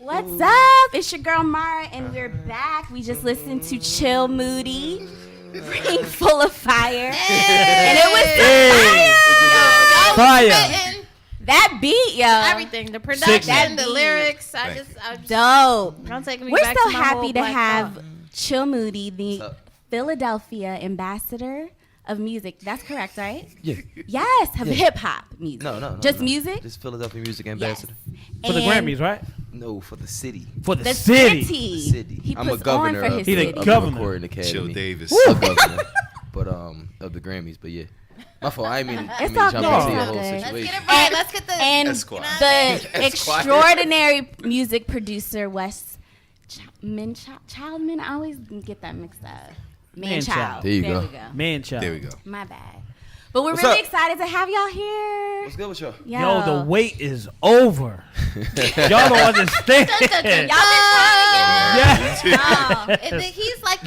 What's up? It's your girl Mara, and we're back. We just listened to Chill Moody, Ring Full of Fire, and it was fire. That beat, yo. Everything, the production, the lyrics. I just dope. Don't take me We're back so to my happy whole to Black have Thought. Chill Moody, the Philadelphia ambassador of music. That's correct, right? Yeah. Yes, hip hop music. No. Just music? Just Philadelphia Music Ambassador. For the Grammys, right? No, for the city. For the city. The city. He I'm a puts governor on for of his He the city. governor. Recording Academy. Chill Davis. A governor, but of the Grammys. But yeah, my fault. I mean, It's jump all into good. your It's whole all good. Let's situation. get it right. Let's get the And Esquire. the extraordinary music producer Wes Manchild. I always get that mixed up. Manchild. There you go. We go. Manchild. There we go. My bad. But we're What's really up? excited to have y'all here. What's good with y'all? Yo, the wait is over. Y'all don't understand. Y'all been Yeah. He's like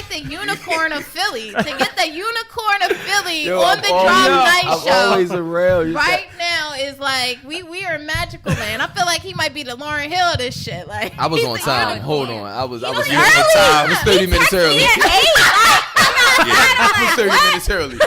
the unicorn of Philly. To get the unicorn of Philly Yo, on the Drop Night I'm show always around. right now is like we are magical, man. I feel like he might be the Lauryn Hill of this shit. Like I was he's on the time. unicorn. Hold on. I was was here early. on time. I was 30 minutes early. I was 30 minutes early.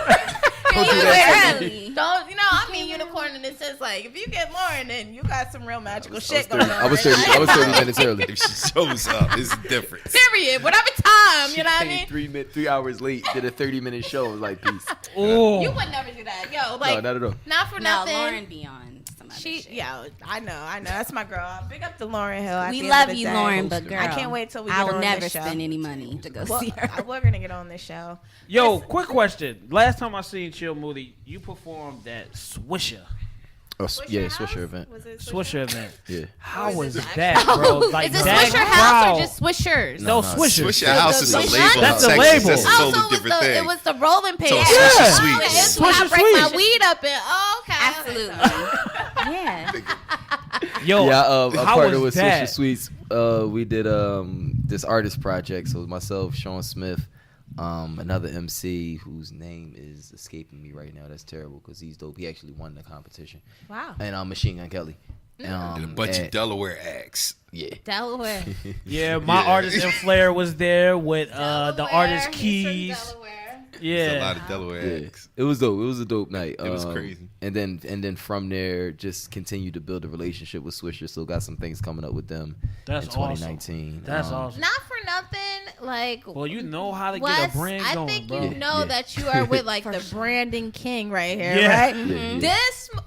Don't do that to me. Don't I mean unicorn in the sense like if you get Lauren, then you got some real magical shit going on. I was 30 minutes early. If she shows up, it's different. Period. Whatever time, you know what I mean. 3 hours late. Did a 30-minute show. It was like peace. Oh. You would never do that, yo. Like No, not at all. not for No, nothing. Lauren be on some other shit. I know. That's my girl. Big up to Lauryn Hill. at We the end love of the you, day. Lauren, but girl, I can't wait till we get I her will on never this show. spend any money to go Well, see her. we're gonna get on this show. Yo, quick question. Last time I seen Chill Moody, you performed at Swisher. Oh, yeah, House? Swisher event. Was it Swisher event. Yeah. How was that, bro? Like Is it that Swisher House crowd. or just Swishers? No, No, Swisher. Swisher House is a Swisher? label. That's a Texas. label. That's a Oh, totally so different thing. it was the rolling pin. So Yeah. Swisher Yeah. Sweets. Okay, it's when I Swisher break my Sweets. weed up in. Oh, okay. Absolutely. Yeah. Yo, Yeah, I how partnered was with that? Swisher Sweets. We did this artist project. So it was myself, Sean Smith, another MC whose name is escaping me right now. That's terrible because he's dope. He actually won the competition. Wow. And Machine Gun Kelly. And a bunch of Delaware acts. Yeah. Delaware. Yeah, my Yeah. artist and Flair was there with the artist He's from Keys. Delaware. There's a Yeah. lot of Delaware Yeah, acts. it was dope. It was a dope night. It was crazy. And then from there, just continued to build a relationship with Swisher. Still got some things coming up with them That's in 2019. That's awesome. Not for nothing, like. Well, you know how to Wes, get a brand I going, think bro. you know Yeah. that you are with like the branding king right here, Yeah. right? Yeah, yeah.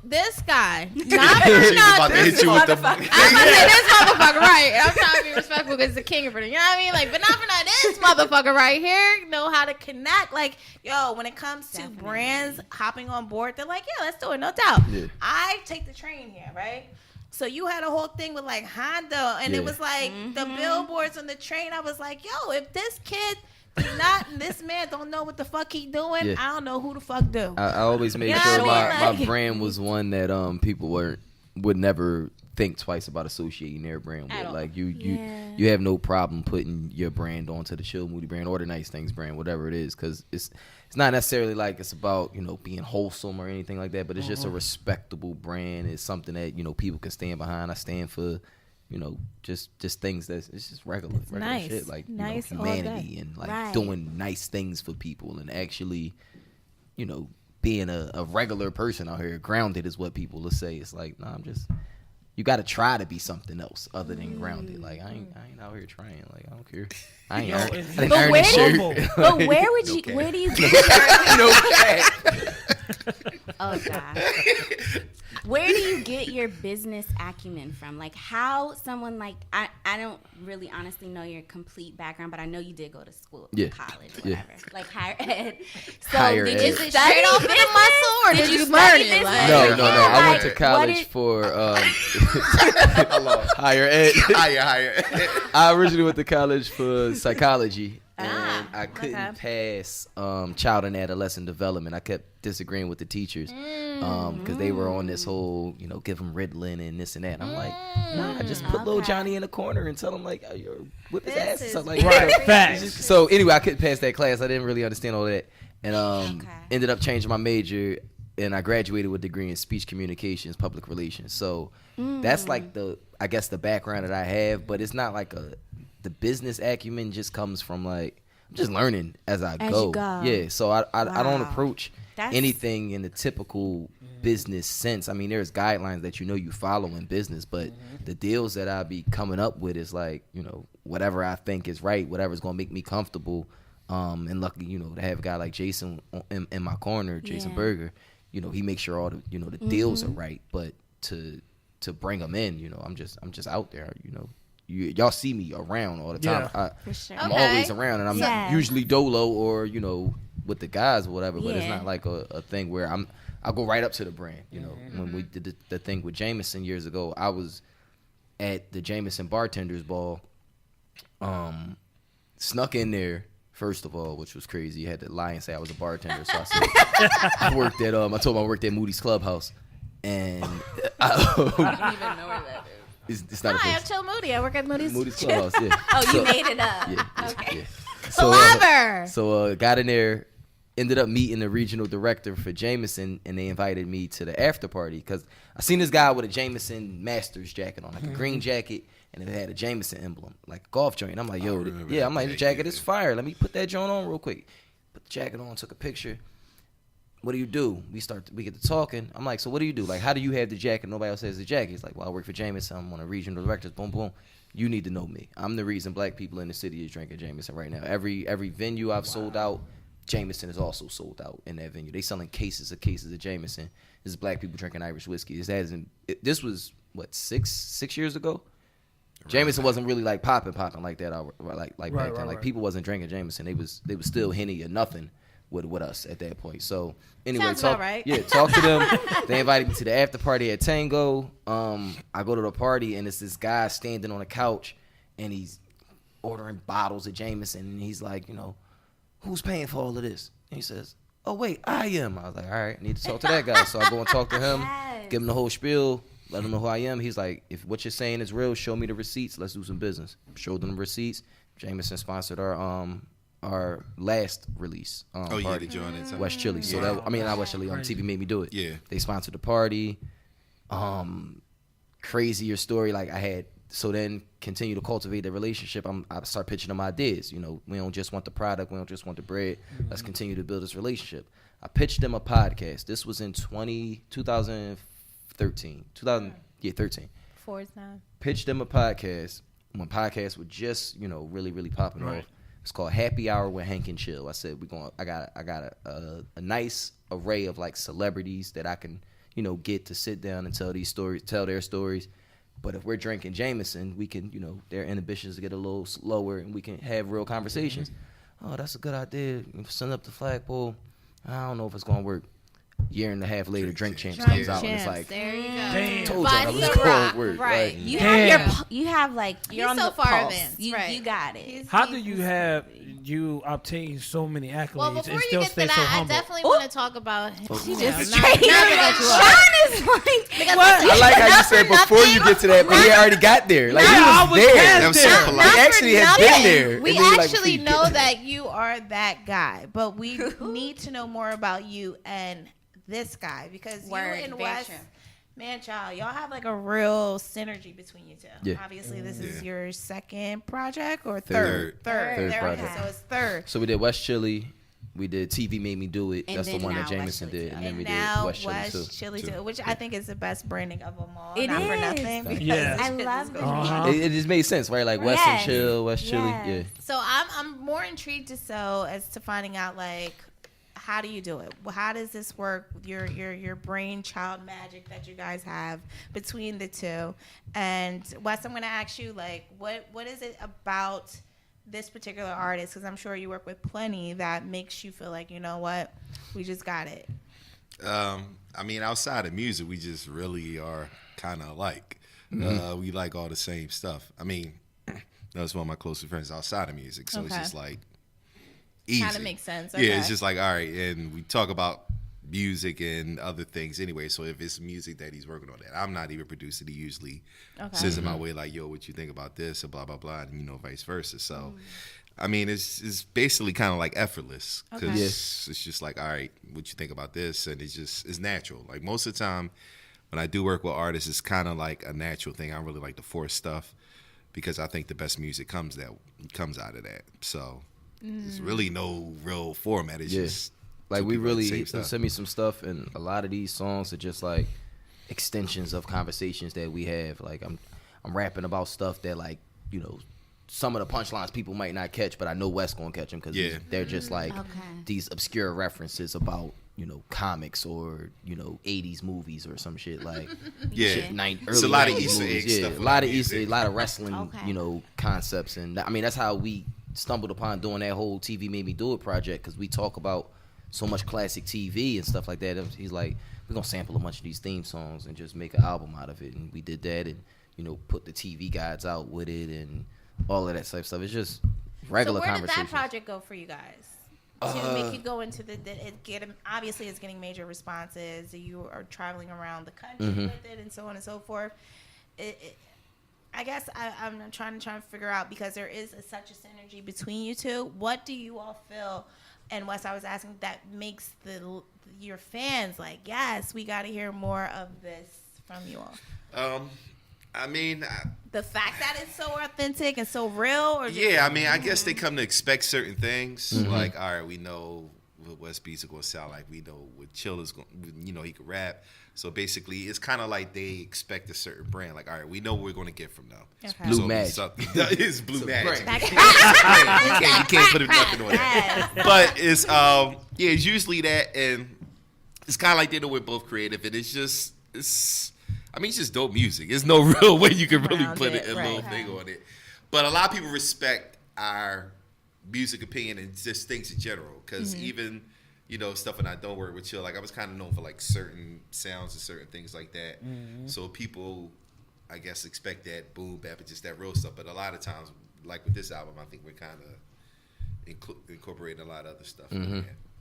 This guy, not She's for about to nothing. hit you with the. I'm about to say this motherfucker, right? I'm trying to be respectful because the king of it. You know what I mean? Like, but not for nothing. This motherfucker right here know how to connect. Like, yo, when it comes to Definitely. brands hopping on board, they're like, yeah, let's do it, no doubt. Yeah. I take the train here, right? So you had a whole thing with like Honda, and it Yeah. was like the billboards on the train. I was like, yo, if this kid does not, this man don't know what the fuck he doing, Yeah. I don't know who the fuck do. I always made Yeah, sure I my mean, like- brand was one that people would never think twice about associating their brand At with. all. Like you Yeah. you have no problem putting your brand onto the Chill Moody brand or the Nice Things brand, whatever it is, because it's not necessarily like it's about being wholesome or anything like that, but it's just a respectable brand. It's something that people can stand behind. I stand for just things that's it's just regular nice. shit like Nice all humanity day. and like Right. doing nice things for people and actually being a regular person out here. Grounded is what people will say. It's like, nah, you got to try to be something else other than grounded. Like I ain't out here trying. Like I don't care. I ain't. I didn't But earn where this do shirt. But where would you? Where do you get your? No cap. Oh God. Where do you get your business acumen from? Like how someone like I don't really honestly know your complete background, but I know you did go to school, Yeah. college, Yeah. whatever, like higher ed. So Higher did ed. you Is it study straight off of the business? muscle, or did you learn study it? business? Like- No. Yeah, I went like, to what college did- for higher ed. Higher. I originally went to college for psychology, and Ah, I couldn't okay. pass child and adolescent development. I kept disagreeing with the teachers because they were on this whole, give them Ritalin and this and that. And I'm like, nah, just put little Okay. Johnny in the corner and tell him like, whip his This ass. is So, like, Right, facts. So anyway, I couldn't pass that class. I didn't really understand all that, and Okay. ended up changing my major. and I graduated with a degree in speech communications, public relations. So that's like the background that I have, but it's not like the business acumen just comes from like, I'm just learning as I go. You go. Yeah. So I don't Wow. approach anything in the typical business sense. I mean, there's guidelines that you follow in business, but the deals that I be coming up with is like, whatever I think is right, whatever's gonna make me comfortable. And lucky, to have a guy like Jason in my corner, Jason Berger, he makes sure all the the deals are right. But to bring them in, I'm just out there, y'all see me around all the time. Yeah. For sure. I'm always around, and I'm Yes. usually dolo or with the guys or whatever. But it's Yeah. not like a thing where I go right up to the brand. When we did the thing with Jameson years ago, I was at the Jameson bartenders ball, snuck in there. First of all, which was crazy, you had to lie and say I was a bartender. So I said I worked at I told him I worked at Moody's Clubhouse, and I don't even know where that is. it's not Hi, a I'm place. Chill Moody. I work at Moody's. Moody's Clubhouse, yeah. Oh, you So- made it up. Yeah, Okay. yeah. Clever. So got in there, ended up meeting the regional director for Jameson, and they invited me to the after party because I seen this guy with a Jameson Masters jacket on, like a green jacket, and it had a Jameson emblem, like a golf joint. I'm like, yo, remember yeah, that I'm like, the day, jacket yeah. is fire. Let me put that joint on real quick. Put the jacket on, took a picture. What do you do? We get to talking. I'm like, so what do you do? Like, how do you have the jacket? Nobody else has the jacket. He's like, well, I work for Jameson. I'm one of the regional directors. Boom, boom. You need to know me. I'm the reason black people in the city is drinking Jameson right now. Every venue I've sold out, Jameson is also sold out in that venue. They selling cases of Jameson. This is black people drinking Irish whiskey. This was what, six years ago. Jameson wasn't really like popping like that. Like back then. Like right. people wasn't drinking Jameson. They was still Henny or nothing with us at that point. So anyway, Sounds about right. Yeah, talk to them. They invited me to the after party at Tango. I go to the party and it's this guy standing on a couch and he's ordering bottles of Jameson and he's like, who's paying for all of this? And he says, oh wait, I am. I was like, all right, I need to talk to that guy. So I go and talk to him, Yes. give him the whole spiel, let him know who I am. He's like, if what you're saying is real, show me the receipts. Let's do some business. Showed them the receipts. Jameson sponsored our last release. Oh, yeah, party. they joined it. West Chili. So Yeah. that, I mean, not West Chili. TV made me do it. Yeah. They sponsored the party. Crazier story. Like I had. So then continue to cultivate the relationship. I start pitching them ideas. We don't just want the product. We don't just want the bread. Let's continue to build this relationship. I pitched them a podcast. This was in 2013. 13. 4 is 9. Pitched them a podcast when podcasts were just really really popping off. It's called Happy Hour with Hank and Chill. I said I got a nice array of like celebrities that I can get to sit down and tell their stories. But if we're drinking Jameson, we can their inhibitions get a little slower and we can have real conversations. Oh, that's a good idea. Send up the flagpole. I don't know if it's gonna work. Year and a half later, Drink Champs comes out and it's like, There you go. Damn. told By y'all it was The gonna Rock, work. right. You Damn. have you have like you're He's on so the far pulse. advanced, You right. got it. He's- How do you obtain so many accolades Well, and before you still get stay to so that, I humble? definitely want to talk about. Just not straight to cut you off. Sean is like I like how you said before you get to that, but he already got there. Like Yeah, I he was was there. past That was there. so Not polite. He actually for had been nothing. there. We And then, like, actually before you know get- that you are that guy, but we need to know more about you and this guy because Word, you and very Wes true. Manchild, y'all have like a real synergy between you two. Yeah. Obviously, this Yeah. is your second project or Third. Third. Third There we go. project. So it's third. So we did West Chili. We did TV Made Me Do It. And That's the then one that now Jameson West Chili did. too. And then And we now did West Chili West too. Chili Too. too, which I think is the best branding of them all. It Not for is. nothing. because Yeah. I it's love just- it. Uh-huh. It just made sense, right? Like West and Yes. Chill, West Chili. Yes. Yeah. So I'm more intrigued as to finding out like how do you do it? How does this work? Your brainchild magic that you guys have between the two. And Wes, I'm going to ask you like what is it about this particular artist? Because I'm sure you work with plenty that makes you feel like, you know what, we just got it. I mean, outside of music, we just really are kind of alike. We like all the same stuff. I mean, that's one of my closest friends outside of music, so it's Okay. just like easy. Kinda makes sense, Yeah, okay. it's just like all right, and we talk about music and other things anyway. So if it's music that he's working on that I'm not even producing, he usually Okay. sends it my way like, yo, what you think about this, and blah blah blah, and vice versa. So I mean, it's basically kind of like effortless because Okay. it's just like, all right, what you think about this, and it's natural. Like most of the time, when I do work with artists, it's kind of like a natural thing. I don't really like to force stuff because I think the best music comes out of that. So there's really no real format. It's just like two we people at the really same stuff. send me some stuff, and a lot of these songs are just like extensions of conversations that we have. Like I'm rapping about stuff that, like, you know, some of the punchlines people might not catch, but I know Wes gonna catch them because they're just like these obscure references about, you know, comics or, you know, 80s movies or some shit like Yeah. early It's a lot of 90s Easter egg movies. stuff a with lot our of Easter, a music. lot of wrestling, Okay. you know, concepts, and I mean that's how we stumbled upon doing that whole TV Made Me Do It project, because we talk about so much classic TV and stuff like that. He's like, we're gonna sample a bunch of these theme songs and just make an album out of it, and we did that, and, you know, put the TV guides out with it and all of that type of stuff. It's just regular So where did conversations. that project go for you guys? To make you go into obviously it's getting major responses. You are traveling around the country with it, and so on and so forth. I guess I'm trying to figure out, because there is such a synergy between you two. What do you all feel? And Wes, I was asking, that makes your fans like, yes, we got to hear more of this from you all. I mean, The fact that it's so authentic and so real, or just, yeah, I mean, I guess they come to expect certain things. Like, all right, we know what West Beats are going to sound like. We know what Chill is going, you know, he can rap. So basically, it's kind of like they expect a certain brand. Like, all right, we know what we're going to get from them. Okay. Blue So Magic. It's Blue Magic. brand. You can't put nothing on that. But it's it's usually that, and it's kind of like they know we're both creative, and it's just it's just dope music. There's no real way you can really Around put it, a right. little thing on it. But a lot of people respect our music opinion and just things in general, because even, you know, stuff when I don't work with Chill, like I was kind of known for like certain sounds and certain things like that. So people, I guess, expect that boom bap and just that real stuff. But a lot of times, like with this album, I think we're kind of incorporating a lot of other stuff.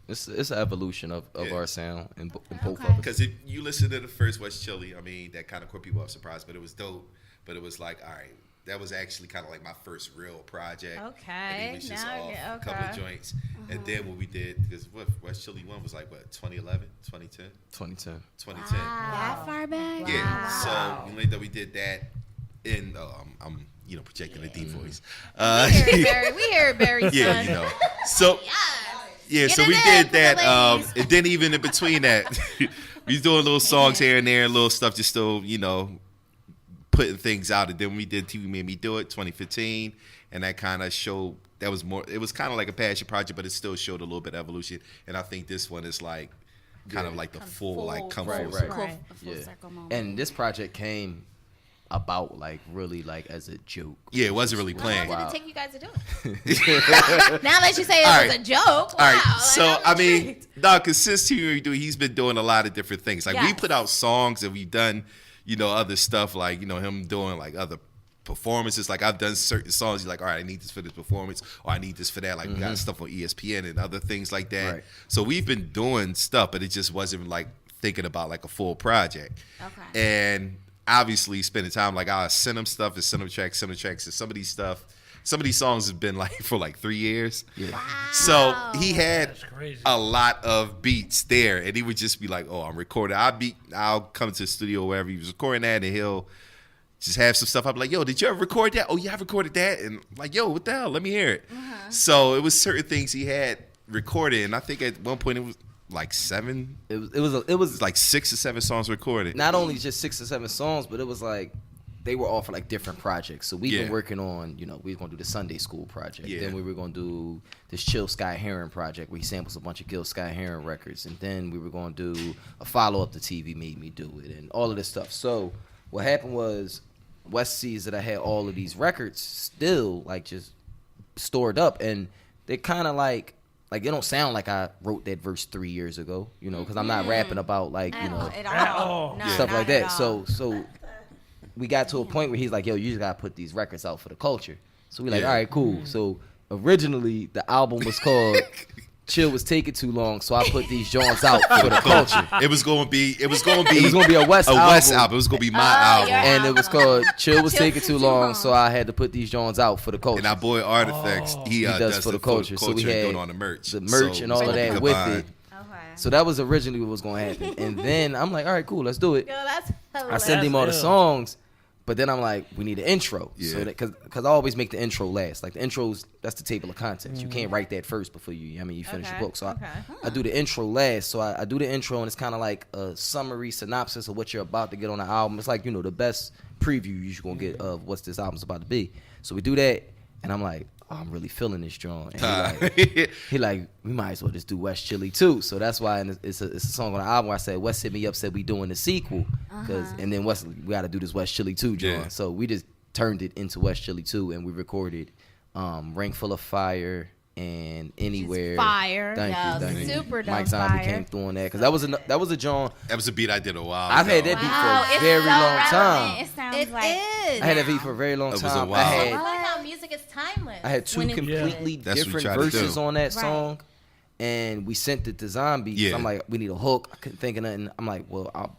It's an evolution of Yeah. our sound in both Okay. of us. Because if you listen to the first West Chili, I mean, that kind of caught people off surprise, but it was dope. But it was like, all right, that was actually kind of like my first real project. Okay, And it was just now I off get- a couple of okay. joints. And then what we did, because West Chili 1 was like, what, 2011, 2010? 2010. 2010. That far back? Yeah. So we did that in, I'm you know, projecting a deep voice. We hear it, Barry, Yeah, son. you know. So, yeah, so Get we it did in for the that. ladies. And then even in between that, we was doing little songs here and there, little stuff, just still, you know, putting things out. And then we did TV Made Me Do It 2015, and that kind of showed, that was more, it was kind of like a passion project, but it still showed a little bit of evolution. And I think this one is like kind of like the full, like come Right, full right. circle. Right. A full circle moment. And this project came about like really like as a joke. Yeah, it wasn't really How long playing. did Wow. it take you guys to do it? Now that you say it All was right. a joke, wow. All right, like, so I'm I mean, intrigued. no, because since he's been doing a lot of different things. Like we Yes. put out songs and we've done, you know, other stuff. Like, you know, him doing like other performances. Like I've done certain songs. He's like, all right, I need this for this performance, or I need this for that. Like we got stuff on ESPN and other things like that. Right. So we've been doing stuff, but it just wasn't like thinking about like a full project. Okay. And obviously spending time, like I send him stuff and send him tracks, and some of these songs have been like for like 3 years. Yeah. So he had That's crazy. a lot of beats there, and he would just be like, "Oh, I'm recording. I'll come to the studio wherever he was recording that, and he'll just have some stuff. I'll be like, "Yo, did you ever record that? Oh yeah, I recorded that." And I'm like, "Yo, what the hell? Let me hear it." So it was certain things he had recorded, and I think at one point it was like 7. It It was was like 6 or 7 songs recorded. not only just 6 or 7 songs, but it was like they were all for like different projects. So we've Yeah. been working on, you know, we were gonna do the Sunday School project. Yeah. Then we were gonna do this Chill Sky Heron project where he samples a bunch of Gil Sky Heron records. And then we were gonna do a follow up to TV Made Me Do It and all of this stuff. So what happened was Wes sees that I had all of these records still like just stored up, and they kind of like it don't sound like I wrote that verse 3 years ago, you know, because I'm not rapping about like, you know, At all. No, stuff not like at that. all. So we got to a point where he's like, "Yo, you just gotta put these records out for the culture." So we like, Yeah. "All right, cool." So originally the album was called Chill was taking too long, so I put these joints out for the culture. It was gonna be It was gonna be a West album. It was gonna be my album. And it was called Chill was Chill taking was too too long, long. so I had to put these joints out for the culture. And our boy Artifacts, he does for the the culture. So we and had doing on the merch. and all of that with combined. it. So that was originally what was gonna happen. And then I'm like, all right, cool, let's do it. Yo, that's I hilarious. sent him all the That's ill. songs, but then I'm like, we need an intro. Yeah. So that, cause I always make the intro last. Like the intros, that's the table of contents. You can't write that first before you finish your book. So I do the intro last. So I do the intro, and it's kind of like a summary synopsis of what you're about to get on the album. It's like, the best preview you're gonna get of what this album's about to be. So we do that, and I'm like, oh, I'm really feeling this joint. And he like, we might as well just do West Chili too. So that's why it's a song on the album where I said, West hit me up, said we doing the sequel. And then West, we got to do this West Chili 2 joint. Yeah. So we just turned it into West Chili 2, and we recorded Ring Full of Fire and Anywhere. Fire. Thank you. Super dope. Mike Zombie fire. came through on that because that was a joint. That was a beat I did a while I've had ago. that beat Wow, for a it's very so long relevant. time. It sounds It like is. I had that beat for a very long It was a time. while. I like how music is timeless. I had two When it- completely That's what we different tried to verses do. on that Right. song, and we sent it to Zombie. Yeah. So I'm like, we need a hook. I couldn't think of nothing. I'm like, well, I've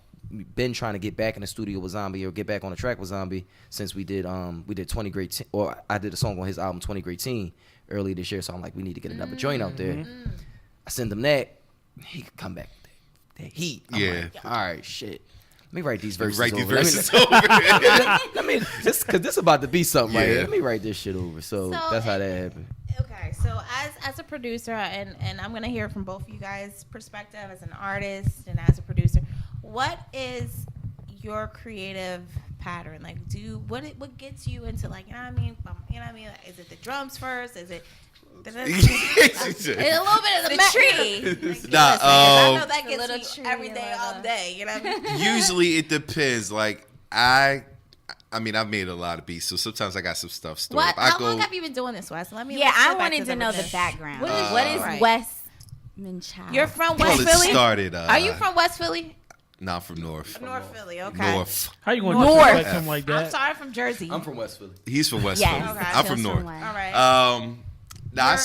been trying to get back in the studio with Zombie or get back on the track with Zombie since we did 20 Great Teen, or I did a song on his album 20 Great Teen earlier this year. So I'm like, we need to get another joint out there. I send him that. He could come back with that heat. I'm Yeah. like, all right, shit. Let me write these verses Write these over. verses Let me, over. let me just because this about to be something right Yeah. here. Let me write this shit over. So that's how that happened. Okay, so as a producer, and I'm gonna hear from both of you guys' perspective as an artist and as a producer, what is your creative pattern? Like, what gets you into, like, you know what I mean? Like, is it the drums first? Is it a little bit of the tree. I know that The gets little me tree every or day, all whatever. day. You know what I mean? Usually it depends. Like I mean, I've made a lot of beats, so sometimes I got some stuff stored up. How long have you been doing this, Wes? Let me. Yeah, let's go I back wanted to know the beginning. background. What is- What is right. Wes Manchild? You're from Well, West it Philly. started. Are you from West Philly? No, I'm from North. North Philly. Okay. North. How you going North. to disrespect him like I'm that? sorry, from Jersey. I'm from West Philly. He's from West Yes. Philly. Okay. I'm from Chill North. someone. All right. Nah,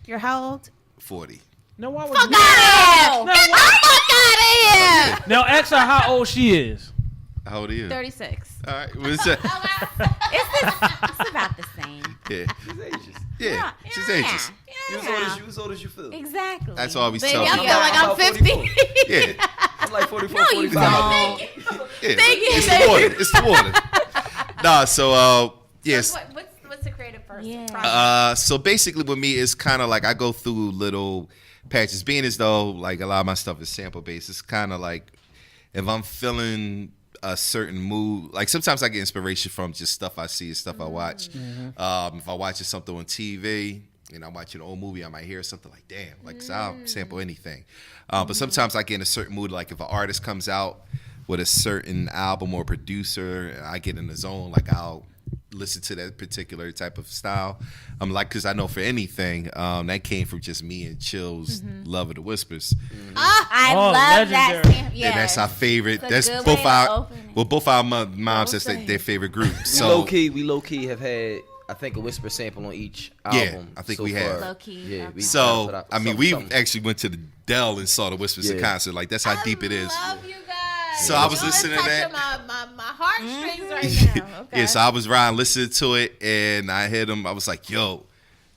You're how old? 40. No, why would Fuck you? out of here! No, Get the fuck out of here! Now ask her how old she is. How old are you? 36. All right. What's that? It's about the same. Yeah. She's ages. Yeah. She's ages. You as old as you feel. Exactly. That's all we Baby, tell I people. feel like I'm About 50. 44. Yeah. I'm like 44, No, you 45. don't. Yeah. Thank you, It's baby. the water. It's the water. Nah, so yes. What's the creative person? Yeah. So basically with me it's kind of like I go through little patches, being as though like a lot of my stuff is sample based. It's kind of like if I'm feeling a certain mood, like sometimes I get inspiration from just stuff I see and stuff I watch. If I'm watching something on TV and I'm watching an old movie, I might hear something like, damn, like, so I'll sample anything. But sometimes I get in a certain mood, like if an artist comes out with a certain album or producer, I get in the zone, like I'll listen to that particular type of style. I'm like, because I know for anything, that came from just me and Chill's love of the Whispers. I Oh, love that. legendary. Sample. Yeah. And that's our favorite. It's a That's good both way to our open it. both our moms. That's their favorite group. We So low key have had, I think, a Whisper sample on each album. Yeah, I think we have. Low key. Yeah, Okay. we so put out I mean, something, we something. actually went to the Dell and saw the Whispers in Yeah. concert. Like that's how deep it is. I love you guys. So I was Y'all listening to touching that. my heartstrings right now. Okay. Yeah, so I was riding, listening to it, and I hit him. I was like, yo,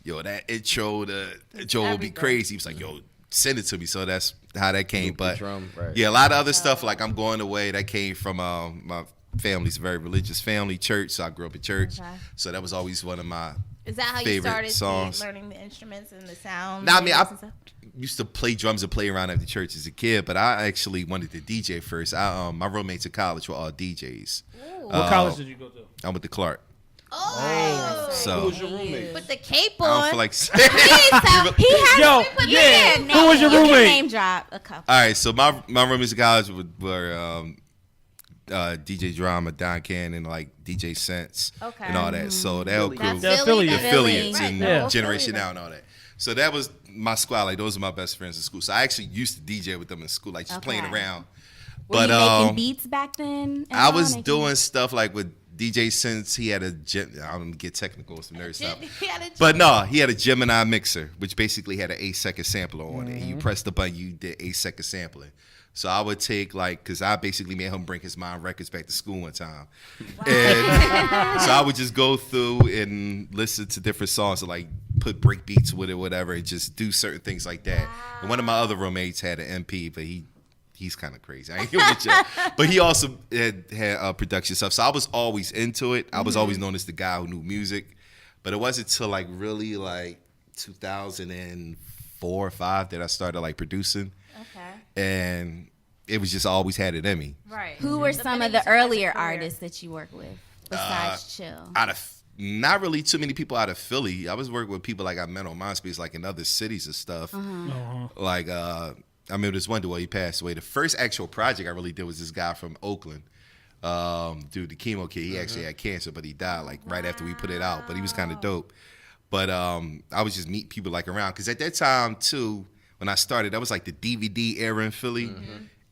that intro, the intro will be everything. crazy. He was like, yo, send it to me. So that's how that came. Loop the But drum, right. yeah, a lot of other stuff, like I'm going away, that came from my family's a very religious family, church. So I grew up in church. Okay. So that was always one of my Is that how you favorite started songs. learning the instruments and the sound? Now, I mean, I and stuff? used to play drums and play around at the church as a kid, but I actually wanted to DJ first. My roommates in college were all DJs. What college did you go to? I went to Clark. Oh, So Who was your roommate? put the cape I don't on. feel like. He has Yo, you yeah. can Who was your you can roommate? name drop a couple. All right, so my roommates in college were DJ Drama, Don Cannon, like DJ Sense, Okay. and all that. So that whole That's group, They're Philly, affiliates. that's Philly. affiliates, Right, and the whole Generation Philly, Now and all that. So that was my squad. Like those are my best friends in school. So I actually used to DJ with them in school, like just playing Okay. around. Were But you making beats back then? and I all, was making- doing stuff like with DJ since he had a I don't get technical with some nerd stuff. He had a But no, he had a Gemini mixer, which basically had an 8-second sampler on it. And you press the button, you did 8-second sampling. So I would take because I basically made him bring his mom records back to school one time. Wow. And so I would just go through and listen to different songs and like put break beats with it, whatever, and just do certain things like that. Wow. And one of my other roommates had an MP, but he's kind of crazy. I ain't gonna get you. But he also had production stuff. So I was always into it. I was always known as the guy who knew music. But it wasn't until like really like 2004 or 5 that I started like producing. Okay. And it was just always had it in me. Right. Who were some of the earlier artists that you worked with besides Chill? Not really too many people out of Philly. I was working with people like I met on MySpace, like in other cities and stuff. Like I remember this one dude, he passed away. The first actual project I really did was this guy from Oakland. Dude, the chemo kid. He actually had cancer, but he died like right after we put it out. But he was kind of dope. But I was just meet people like around because at that time too. When I started, that was like the DVD era in Philly,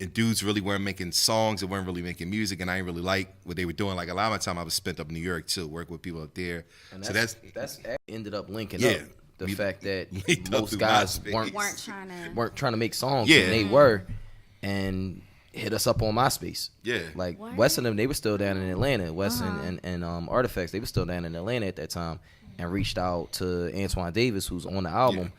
and dudes really weren't making songs and weren't really making music, and I didn't really like what they were doing. Like a lot of my time, I was spent up in New York too, working with people up there. And so that's ended up linking up the fact that most guys weren't trying to make songs, and they were, and hit us up on MySpace. Yeah, like Wes and them, they were still down in Atlanta. Wes and Artifacts, they were still down in Atlanta at that time, and reached out to Antoine Davis, who's on the album. Yeah.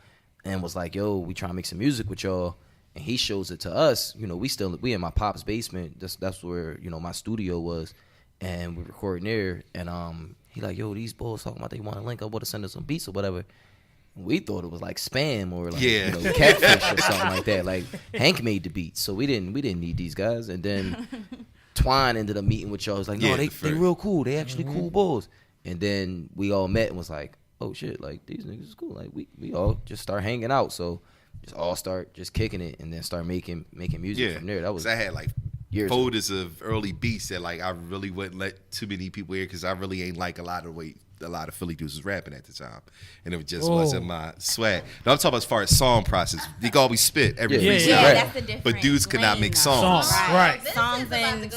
And was like, yo, we trying to make some music with y'all. And he shows it to us. You know, we in my pop's basement. That's where, you know, my studio was. And we recording there. And he like, yo, these boys talking about they want to link up with us, send us some beats or whatever. We thought it was like spam or like you know, catfish or something like that. Like Hank made the beats, so we didn't need these guys. And then Twine ended up meeting with y'all. He was like, no, they real cool. They actually cool boys. And then we all met and was like, oh shit, like these niggas is cool. Like we all just start hanging out. So just all start just kicking it and then start making music from there. That was I had like folders of early beats that like I really wouldn't let too many people hear because I really ain't like a lot of Philly dudes was rapping at the time, and it just wasn't my swag. Now I'm talking about as far as song process. They could always spit every freestyle, that's the difference. but dudes could not make songs. Right. Songs and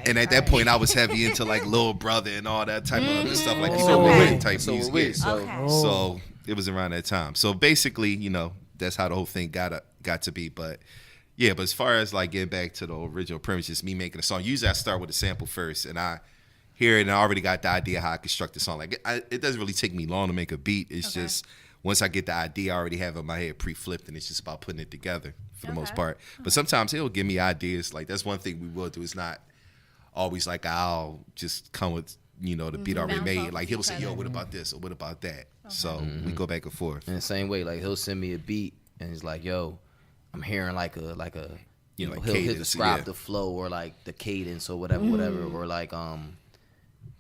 And at that point, I was heavy into like Lil Brother and all that type of other stuff, like people really type music. So it was around that time. So basically, you know, that's how the whole thing got to be. But yeah, but as far as like getting back to the original premise, just me making a song. Usually I start with a sample first, and I hear it, and I already got the idea how I construct the song. Like it doesn't really take me long to make a beat. It's just once I get the idea, I already have it in my head pre-flipped, and it's just about putting it together for the most part. But sometimes he'll give me ideas. Like that's one thing we will do. It's not always like I'll just come with, you know, the beat already made. Like he'll say, yo, what about this or what about that? So we go back and forth. In the same way, like he'll send me a beat and he's like, yo, I'm hearing like a you know, he'll describe the flow or like the cadence or whatever, or like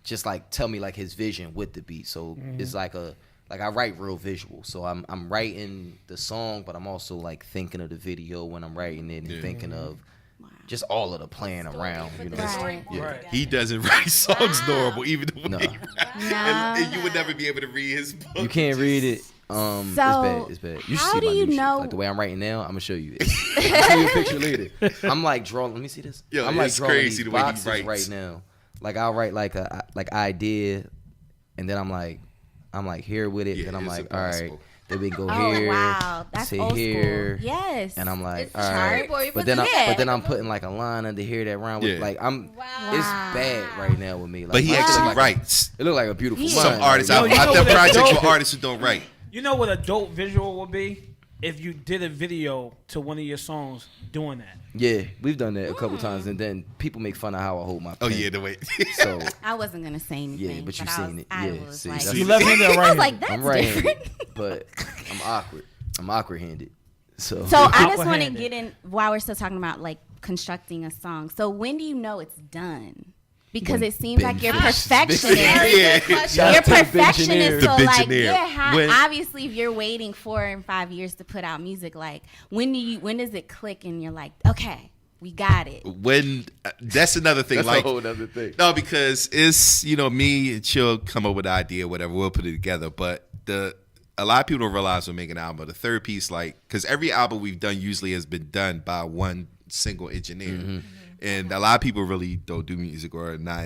just like tell me like his vision with the beat. So it's like I write real visual. So I'm writing the song, but I'm also like thinking of the video when I'm writing it and thinking of just all of the playing around. You know, right. He doesn't write songs normal, even the way he writes. And you would never be able to read his book. You can't read it. It's bad. You how should see do my you new know? Shit. Like the way I'm writing now, I'm gonna show you. I'll show you a picture later. I'm like drawing. Let me see this. Yo, I'm like it's drawing crazy these the way he boxes writes right now. Like I'll write like a idea, and then I'm like here with it. Then I'm like, impossible. all right. Then we go Oh here. wow, that's say old here, school. Yes. And I'm like, It's all right. storyboard. But then I'm putting like a line under here that rhyme with like It's bad right now with me. Like, But he actually writes. It look like a beautiful mind. Some artists, Yo, I've you know done what projects dope- with artists who don't write. You know what a dope visual would be? If you did a video to one of your songs doing that. Yeah, we've done that a couple times, and then people make fun of how I hold my pen. Oh yeah, the way. So I wasn't gonna say anything. yeah, but you've I seen was- it. I Yeah, was see, like, that's- You left-handed or I was right-handed? like, that's I'm right-handed, different. but I'm awkward. I'm awkward-handed. So So I just want to Awkward-handed. get in while we're still talking about like constructing a song. So when do you know it's done? Because When it seems like you're Ben perfectionist. Yeah. You're perfectionist. So The like, Bengineer. When- obviously, if you're waiting 4 and 5 years to put out music, like when does it click and you're like, okay, we got it. When that's another thing. that's like a whole other thing. no, because it's me and she'll come up with an idea, whatever. We'll put it together. But a lot of people don't realize we're making an album. But the third piece, like, because every album we've done usually has been done by one single engineer. And a lot of people really don't do music or are not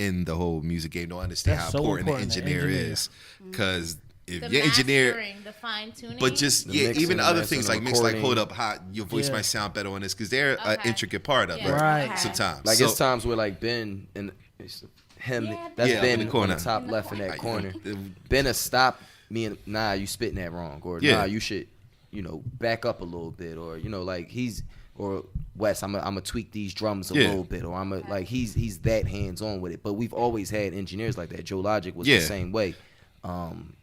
in the whole music game don't understand That's how so important the important, the engineer engineer. is. Because if The your engineer, mastering, the fine tuning. but just The mixing, even the other mastering, things the like mix, like hold recording. up, how your voice Yeah. might sound better on this, because they're an Okay. intricate part of Yeah. it. Right. Okay. Sometimes, Like so, it's times where like Ben and it's him, Yeah, that's Yeah, Ben in the corner. on the top In the left in that corner. corner. Ben has stopped me and nah, you spitting that wrong, or Yeah. nah, you should, back up a little bit, or like he's or Wes, I'm gonna tweak these drums a Yeah. little bit, or like he's that hands on with it. But we've always had engineers like that. Joe Logic was Yeah. the same way.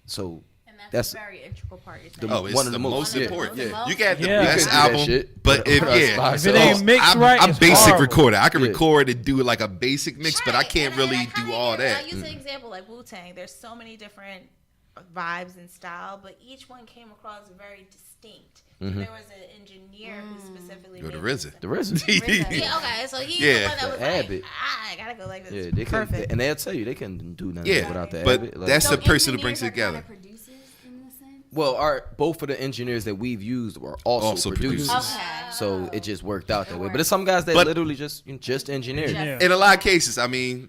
So And that's a very integral part. You're the- saying. oh, it's one of the the most, most yeah. important. Yeah. You got the Yeah. best We couldn't do that album, shit but if with us by yeah, If it ourselves. ain't mixed I'm, right, I'm it's basic horrible. recorder. I can Yeah. record and do like a basic mix, but I Right, can't and really kinda do all hear- that. I use an example like Wu-Tang. There's so many different vibes and style, but each one came across very distinct. So there was an engineer who specifically You're the made RZA. the rest. Yeah, okay, so he's Yeah. the one that was The like, Abbott. I gotta go like this. Yeah, they can, Perfect. and they'll tell you they couldn't do nothing Yeah, without the but Abbott. Like, that's So the person who brings it engineers are together. kinda producers in the sense? well, both of the engineers that we've used were also, producers. Okay. So it just worked out that way. But there's some guys that But- literally just engineers. Yeah. In a lot of cases, I mean,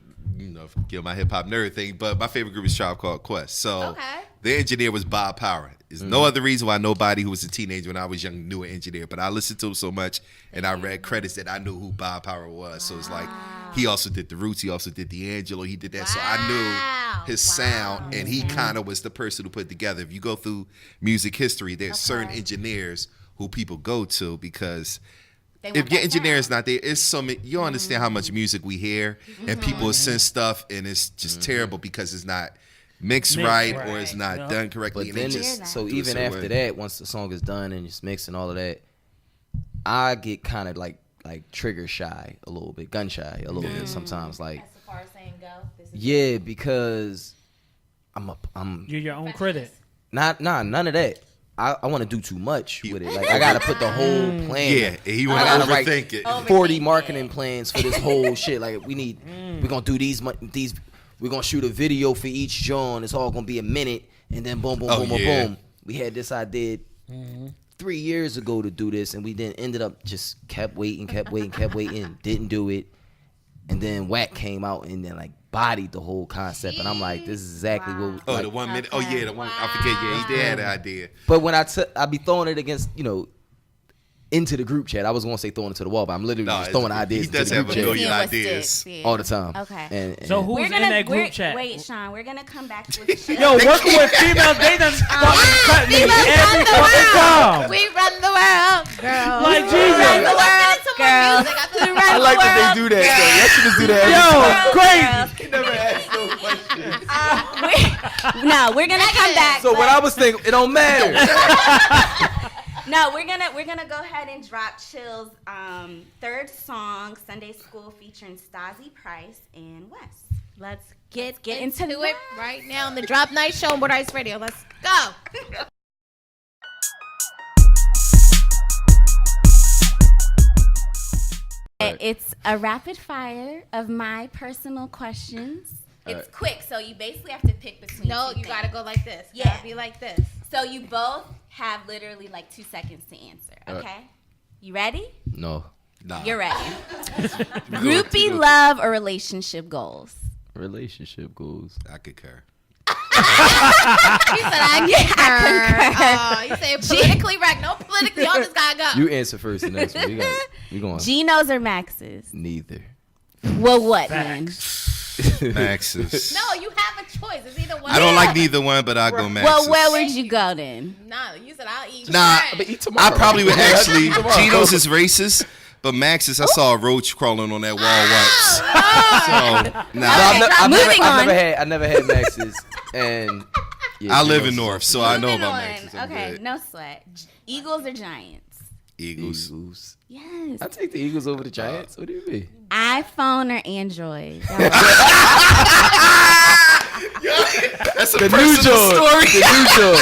get my hip hop nerd thing, but my favorite group is Tribe Called Quest. So Okay. the engineer was Bob Power. There's no other reason why nobody who was a teenager when I was young knew an engineer, but I listened to him so much and I read credits that I knew who Bob Power was. So it's like he also did the Roots, he also did D'Angelo, he did that. So I Wow. knew his sound, and he kind of was the person who put it together. If you go through music history, there's certain engineers who people go to because They if want your that engineer is sound. not there, it's so many, you don't understand how much music we hear, and people will send stuff, and it's just terrible because it's not mixed right, or it's not Yeah. done correctly. But and they then, just so do it even certain after way. that, once the song is done and it's mixed and all of that, I get kind of like trigger shy a little bit, gun shy a little bit sometimes. Like, As far as saying go, this is yeah, because I'm You're your own critic. none of that. I want to do too much with it. Like I gotta put the whole plan. Yeah, and he I want to gotta write overthink it. 40 marketing plans for this whole shit. Like we're gonna do these. We're gonna shoot a video for each John. It's all gonna be a minute, and then boom, boom, Oh, boom, boom, yeah. boom. We had this idea 3 years ago to do this, and we then ended up just kept waiting, didn't do it, and then Whack came out and then like bodied the whole concept, and I'm like, this is exactly what. Oh, like, the 1 minute. Oh yeah, the one. I forget. Yeah, he did have the idea. But when I be throwing it against, into the group chat, I was gonna say throwing it to the wall, but I'm literally just throwing ideas He does into the have group a chat million Seeing what ideas. sticks, yeah. all the time. Okay. And So who's in that group chat? Wait, Sean, we're gonna come back to it. Yo, working with females, they done fucking cut me every fucking time. We run the world, girl. Like We run Jesus. the world, girl. I like that they do that. Though. Y'all should just do that. Yo, crazy. Never asked no questions. No, we're gonna come back. So what I was thinking, it don't matter. No, we're gonna go ahead and drop Chill's third song, Sunday School, featuring Stasi Price and Wes. Let's get into it it. right now on the Drop Night Show on Moody Ice Radio. Let's go. It's a rapid fire of my personal questions. It's Alright. quick, so you basically have to pick between. No, two you things. gotta go like this. Yeah. Gotta be like this. So you both have literally like 2 seconds to answer. Alright. Okay, you ready? No. Nah. You're ready. Groupie love or relationship goals? Relationship goals. I concur. He said I concur. You say politically right. No politically. Y'all just gotta go. You answer first and next one. We going. Genos or Maxes? Neither. Well, what then? Max's. No, you have a choice. It's either one. I don't like neither one, but I go Max's. Well, where would you go then? Nah, you said I'll eat. Nah, trash. But eat tomorrow. I probably would actually. Eat tomorrow. Geno's is racist, but Max's, I saw a roach crawling on that wall once. So, No, nah. Moving on. I never had Max's, and yeah, I live Geno's in is North, so I know Moving about on. Max's. I'm Okay, good. no sweat. Eagles or Giants? Eagles. Eagles. Yes. I take the Eagles over the Giants. What do you mean? iPhone or Android? That's a The new personal joy. story. The new joy.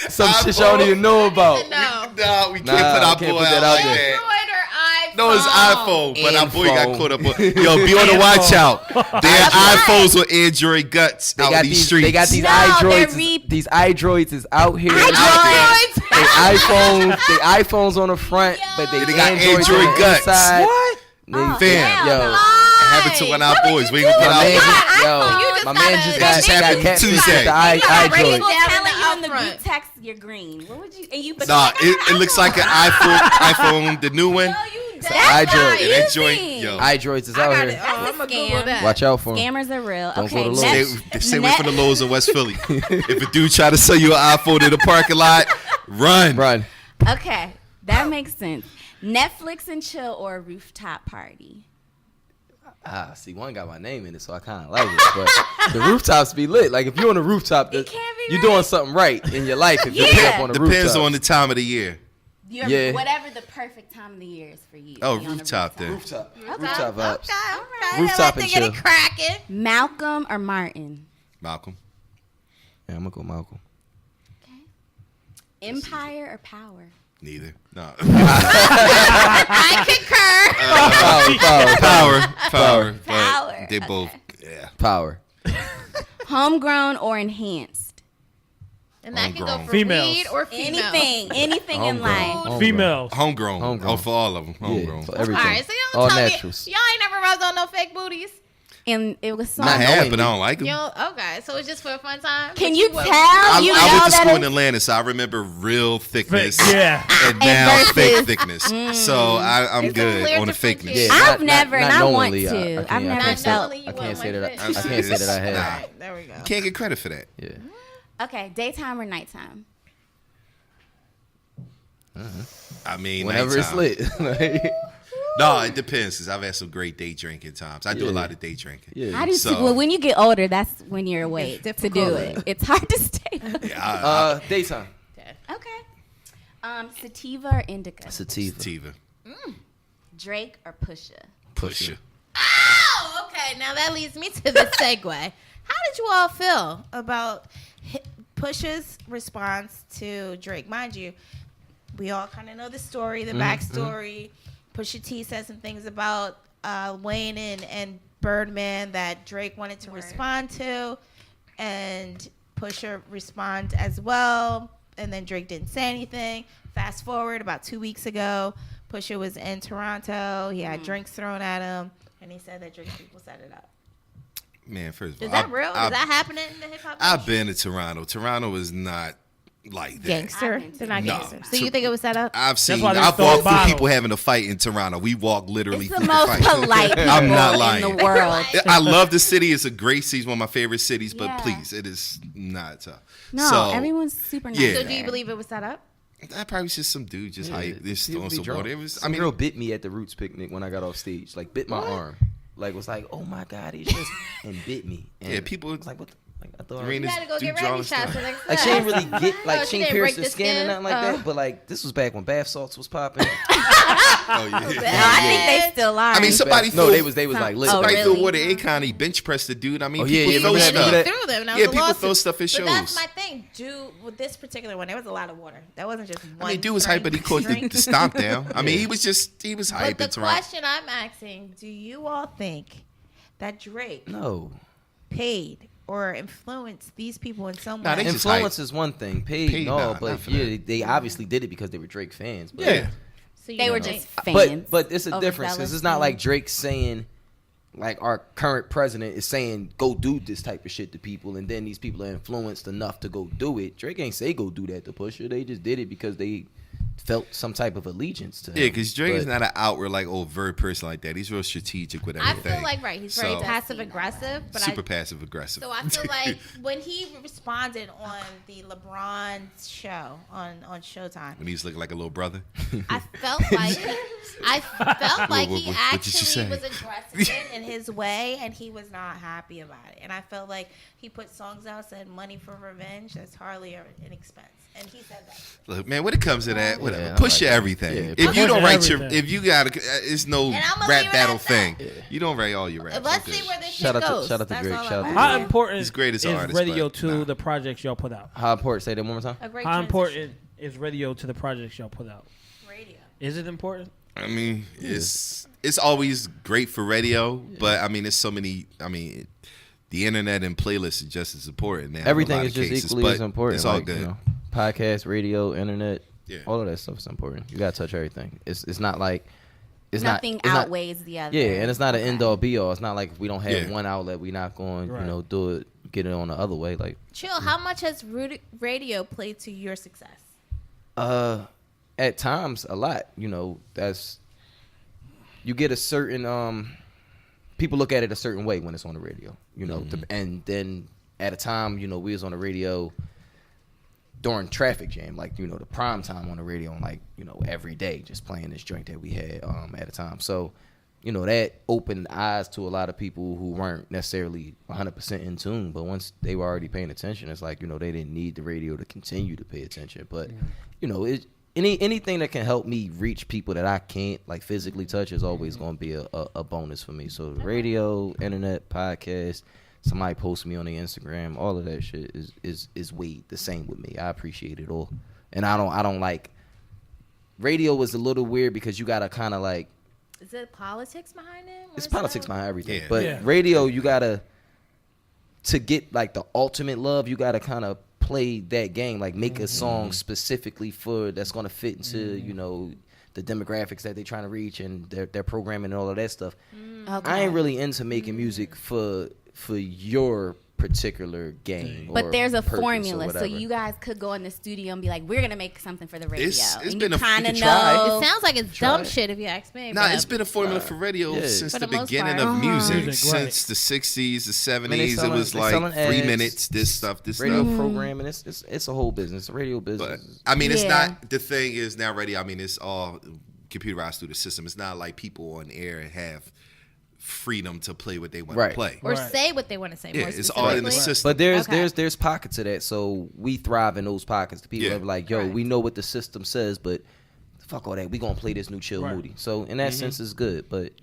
Some shit y'all don't even know about. No. Nah, we can't Nah, put our can't boy put out that out like there. that. Android or iPhone? No, it's iPhone, but our boy got iPhone. caught up on. Yo, be on the watch out. There are iPhones with Android guts They out got these these. streets. They got these No, iDroids. they're These iDroids is out here. iDroids. They iPhones on the front, but they They got Androids Android on the guts. inside. What? They, Oh, Fam. hell yo, no. happened to one of our boys? We ain't gonna put My man out. just, just my man just gotta- got happened catfished Tuesday. with the eye break it droid. down. telling you in in the the group upfront. text you're green. What would you? And you. Nah, it looks like an iPhone, the new one. No, you. eye That's droid. not And that easy. joint, yo. Eye droids is I out got here. it. Oh, I'm gonna Google Scam. that. Watch out for him. Scammers are real. Don't Okay, go to next- Stay away from the Lowe's in West Philly. If a dude try to sell you an iPhone in the parking lot, run. Run. Okay, that makes sense. Netflix and chill or a rooftop party. See, one got my name in it, so I kind of like it. But the rooftops be lit. Like if you're on the rooftop, It can't be you're right. doing something right in your life. If you're Yeah. up on the Depends rooftop. on the time of the year. Yeah. Whatever the perfect time of the year is for you. Oh, to be on a rooftop then. rooftop. Okay. Rooftop vibes. Okay, all right. Rooftop Let and get it chill. cracking. Malcolm or Martin? Malcolm. Yeah, I'm gonna go Malcolm. Empire or power? Neither. No. I concur. Power. but Power, They okay. both. Yeah. Power. Homegrown or enhanced? And that can go Homegrown. for Females. weed or female. Anything in life. Homegrown. Females. Homegrown. Homegrown. Oh, for all of them. Yeah, Homegrown. for All everything. right, so y'all All tell naturals. me, y'all ain't never rubbed on no fake booties. And it was so. I have, knowing but I don't like them. You know, okay, so it's just for a fun time. Can But you wouldn't- tell? I You went know to that school in it's- Atlanta, so I remember real thickness. Yeah. And now versus- fake thickness. So I'm It's a good clear on the differentiation. fakeness. Yeah, I've not- never, not and I want knowingly, to. I I've can't- never I can't felt. knowingly, you I can't wouldn't say like that. fit. I can't say that I have. Nah. Alright, there we go. Can't get credit for that. Yeah. Okay, daytime or nighttime? I mean, Whenever it's nighttime. lit. No, it depends because I've had some great day drinking times. I do a Yeah. lot of day drinking. Yeah. I do So- too. Well, when you get older, that's when you're awake It's to do difficult. it. It's hard to stay. Yeah, Daytime. Okay. Sativa or indica? Sativa. Sativa. Drake or Pusha? Pusher. Oh, okay. Now that leads me to the segue. How did you all feel about Pusha's response to Drake? Mind you, we all kind of know the story, the backstory. Pusha T said some things about Wayne and Birdman that Drake wanted to respond to, and Pusha respond as well. And then Drake didn't say anything. Fast forward about 2 weeks ago, Pusha was in Toronto. He had drinks thrown at him, and he said that Drake people set it up. Man, first of all, Is that real? Is that happening in the hip hop? I've been to Toronto. Toronto is not like that. gangster. I've been They're not No. gangster. So you think it was set up? I've seen. why they I've throw walked through bottles. people having a fight in Toronto. We walk literally It's through the most fight. polite people I'm not in lying. the world. I love the city. It's a great city. It's one of my favorite cities. But Yeah. please, it is not tough. No, So, everyone's super nice. yeah. So do you believe it was set up? That probably was just some dude just hype. Just throwing some water. It was. Some girl bit me at the Roots picnic when I got off stage. Like bit my arm. Like was like, oh my god, it's just and bit me. And Yeah, people- I was like, what? The, like I thought. Green You is gotta go dude get drawing rabies shots stuff. the next Like she time. didn't really get like Oh, she she didn't didn't pierce break the the skin or skin? nothing like Oh. that. But like this was back when bath salts was popping. Oh yeah. No, I think they still are. I mean, somebody. no, threw- they was like lit. Oh, Somebody really? threw water. Akon, he bench pressed the dude. I mean, Oh, yeah, people yeah, throw remember that? stuff. Remember that? Threw them. And that Yeah, was a people lawsuit. throw stuff at But shows. that's my thing. With this particular one, there was a lot of water. That wasn't just one. I mean, dude was hype, but he caught the drink. stomp down. I mean, he was hype But in the Toronto. question I'm asking: do you all think that Drake No. paid or influenced these people in some Nah, way? they just Influence is one thing. Paid, no, nah, but not for yeah, that. they obviously did it because they were Drake fans. But Yeah. So you They were don't just think- fans. But it's a difference because overzealous it's not fans. like Drake saying, like our current president is saying, go do this type of shit to people, and then these people are influenced enough to go do it. Drake ain't say go do that to Pusha. They just did it because they felt some type of allegiance to him. Yeah, because Drake is But- not an outward, like, overt person like that. He's real strategic with I everything. feel like he's very So- passive aggressive, but super passive aggressive. So I feel like when he responded on the LeBron show on Showtime, when he's looking like a little brother. I felt like he What did you actually say? was aggressive in his way, and he was not happy about it. And I felt like he put songs out, said "Money for Revenge." That's hardly an expense, and he said that. Look, man, when it comes to that, whatever. Yeah, I Push like your that. everything. Yeah, If push you don't your write your, everything. if you got, it's no And I'ma rap leave it battle at thing. that. You don't write all your raps. Let's I'm see good. where this Shout shit out to- goes. shout out to That's Drake, all shout out I'm to How saying. important He's great as is an artist, radio but to nah. the projects y'all put out? How important? Say that one more time. A great How transition. important is radio to the projects y'all put out? Radio. Is it important? I mean, it's always great for radio, but I mean, it's so many. I mean, the internet and playlists is just as important now. in a Everything lot is of just cases, equally but as important. It's all like, good. You know, podcast, radio, internet, Yeah. all of that stuff is important. You gotta touch everything. It's not like nothing outweighs the other. Yeah, and it's not an end all be all. It's not like if we don't have Yeah. one outlet, we not going, do it, get it on the other way. Like, Chill. How much has radio played to your success? at times a lot. That's you get a certain people look at it a certain way when it's on the radio. And then at a time, we was on the radio during traffic jam, like the prime time on the radio, and like every day just playing this joint that we had at a time. So that opened eyes to a lot of people who weren't necessarily 100% in tune, but once they were already paying attention, it's like they didn't need the radio to continue to pay attention. But anything that can help me reach people that I can't like physically touch is always going to be a bonus for me. So the radio, internet, podcast, somebody post me on the Instagram, all of that shit is weighed the same with me. I appreciate it all, and I don't like radio was a little weird because you gotta kind of like. Is it politics behind it? It's politics behind everything, Yeah. but radio you gotta to get like the ultimate love. You gotta kind of play that game, like make a song specifically for that's gonna fit into the demographics that they're trying to reach and their programming and all of that stuff. Okay. I ain't really into making music for your particular game. But or there's a purpose or formula, so whatever. you guys could go in the studio and be like, "We're gonna make something for the radio." It's and been you a- kind you of can try. know. It sounds like it's Try dumb it. shit if you ask me. Nah, but it's been a formula for radio yeah. since For the the most beginning part. of music. Music, right. Since the 60s, the 70s, they it selling- was they like selling 3 ads, minutes, this stuff, this radio stuff. programming. It's a whole business. A radio But business. I mean, it's Yeah. not. The thing is now radio. I mean, it's all computerized through the system. It's not like people on air have freedom to play what they want Right. to play. or Right. say what they want to say. Yeah, more it's all in the specifically. system. But there's Okay. there's pockets of that, so we thrive in those pockets. The people Yeah. that are like, yo, Correct. we know what the system says, but fuck all that. We gonna play this new Chill Right. Moody. So in that sense, it's good. But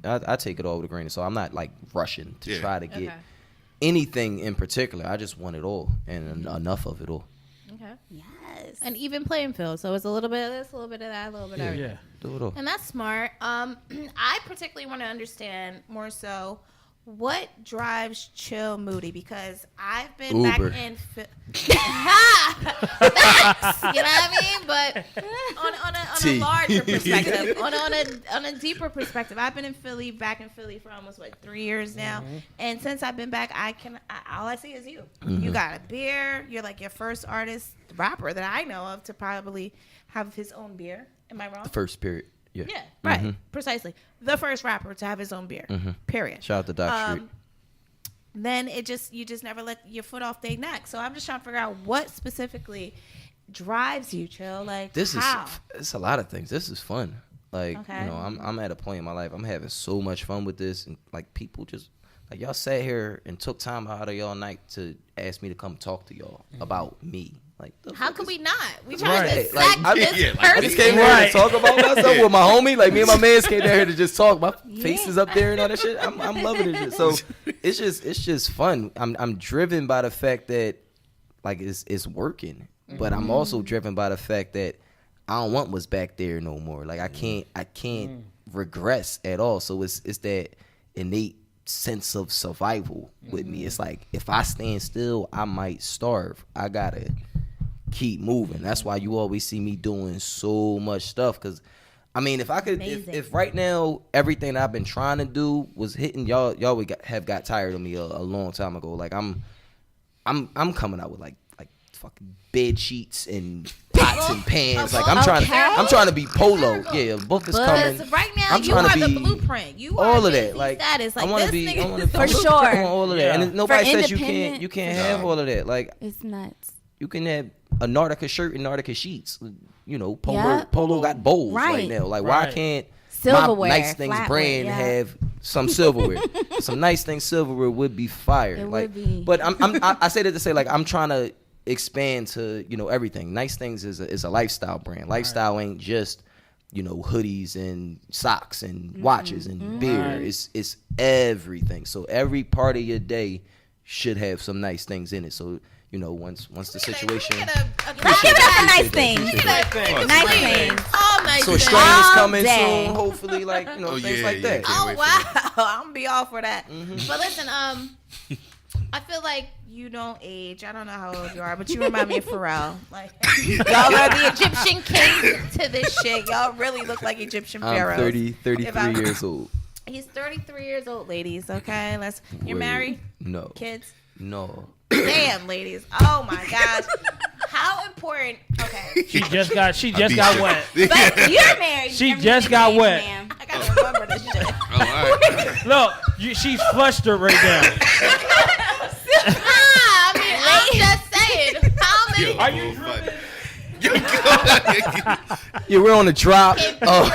I take it all with a grain of salt. I'm not like rushing to Yeah. try to get Okay. anything in particular. I just want it all and enough of it all. Okay. Yes. An even playing field. So it's a little bit of this, a little bit of that, a little bit of everything. Yeah. Do it all. And that's smart. I particularly want to understand more so what drives Chill Moody, because I've been Uber. back in facts, you know what I mean? But on a T. larger perspective, on a deeper perspective, I've been back in Philly for almost 3 years now, and since I've been back, all I see is you. You got a beer. You're like your first artist rapper that I know of to probably have his own beer. Am I wrong? The first period. Yeah. Yeah, right. Precisely. The first rapper to have his own beer. Period. Shout out to Doc Street. Then you just never let your foot off their neck. So I'm just trying to figure out what specifically drives you, Chill. Like This how? it's a lot of things. This is fun. Like Okay. I'm at a point in my life. I'm having so much fun with this, and like people just like y'all sat here and took time out of y'all night to ask me to come talk to y'all about me. Like How could we not? We trying Right. to Like, dissect this yeah, like, I person. just came here Right. to talk about myself with my homie. Like me and my man came down here to just talk. My face is up there and all that shit. I'm loving this shit. So it's just fun. I'm driven by the fact that like it's working, but I'm also driven by the fact that I don't want what's back there no more. Like I can't regress at all. So it's that innate sense of survival with me. It's like if I stand still, I might starve. I gotta keep moving. That's why you always see me doing so much stuff. Because I mean, if I could, if right now everything I've been trying to do was hitting y'all would have got tired of me a long time ago. Like I'm coming out with like fucking bed sheets and pots and pans. Like I'm trying to be Polo. Yeah, a book is coming. Because right now I'm you trying are to the be blueprint. You all are of that. Jay-Z Like status. Like I want this to be. nigga I want is to For sure. all of that. Yeah. And nobody For says you independent- can't have all of that. Like It's nuts. you can have a Nautica shirt and Nautica sheets. Polo Yeah. Polo got bowls right Right. now. Like why Right. can't Silverware, my Nice Things flatware, brand yeah. have some silverware? Some Nice Things silverware would be fire. It like, would be. But I say that to say like I'm trying to expand to everything. Nice Things is a lifestyle brand. Lifestyle ain't just hoodies and socks and watches and beer. Right. It's everything. So every part of your day should have some nice things in it. So once the situation. Let's give it up for nice things. Appreciate that. Nice things. All nice So things. Strain is All coming day. soon. Hopefully, like things like that. Can't Oh wait for wow, I'm gonna be all for that. Mm-hmm. But listen, I feel like you don't age. I don't know how old you are, but you remind me of Pharrell. Like y'all are the Egyptian kings to this shit. Y'all really look like Egyptian pharaohs. I'm 33 years old. He's 33 years old, ladies. Okay, you're Word. married? No. Kids? No. Damn, ladies. Oh my gosh. How important? Okay. She just got wet. But you're married. She You're just married, got wet. ma'am. I gotta remember this shit. Oh, all right. Look, she's flustered right now. I mean, I'm just saying. How many? Are you dripping? Yeah, we're on the drop. Oh.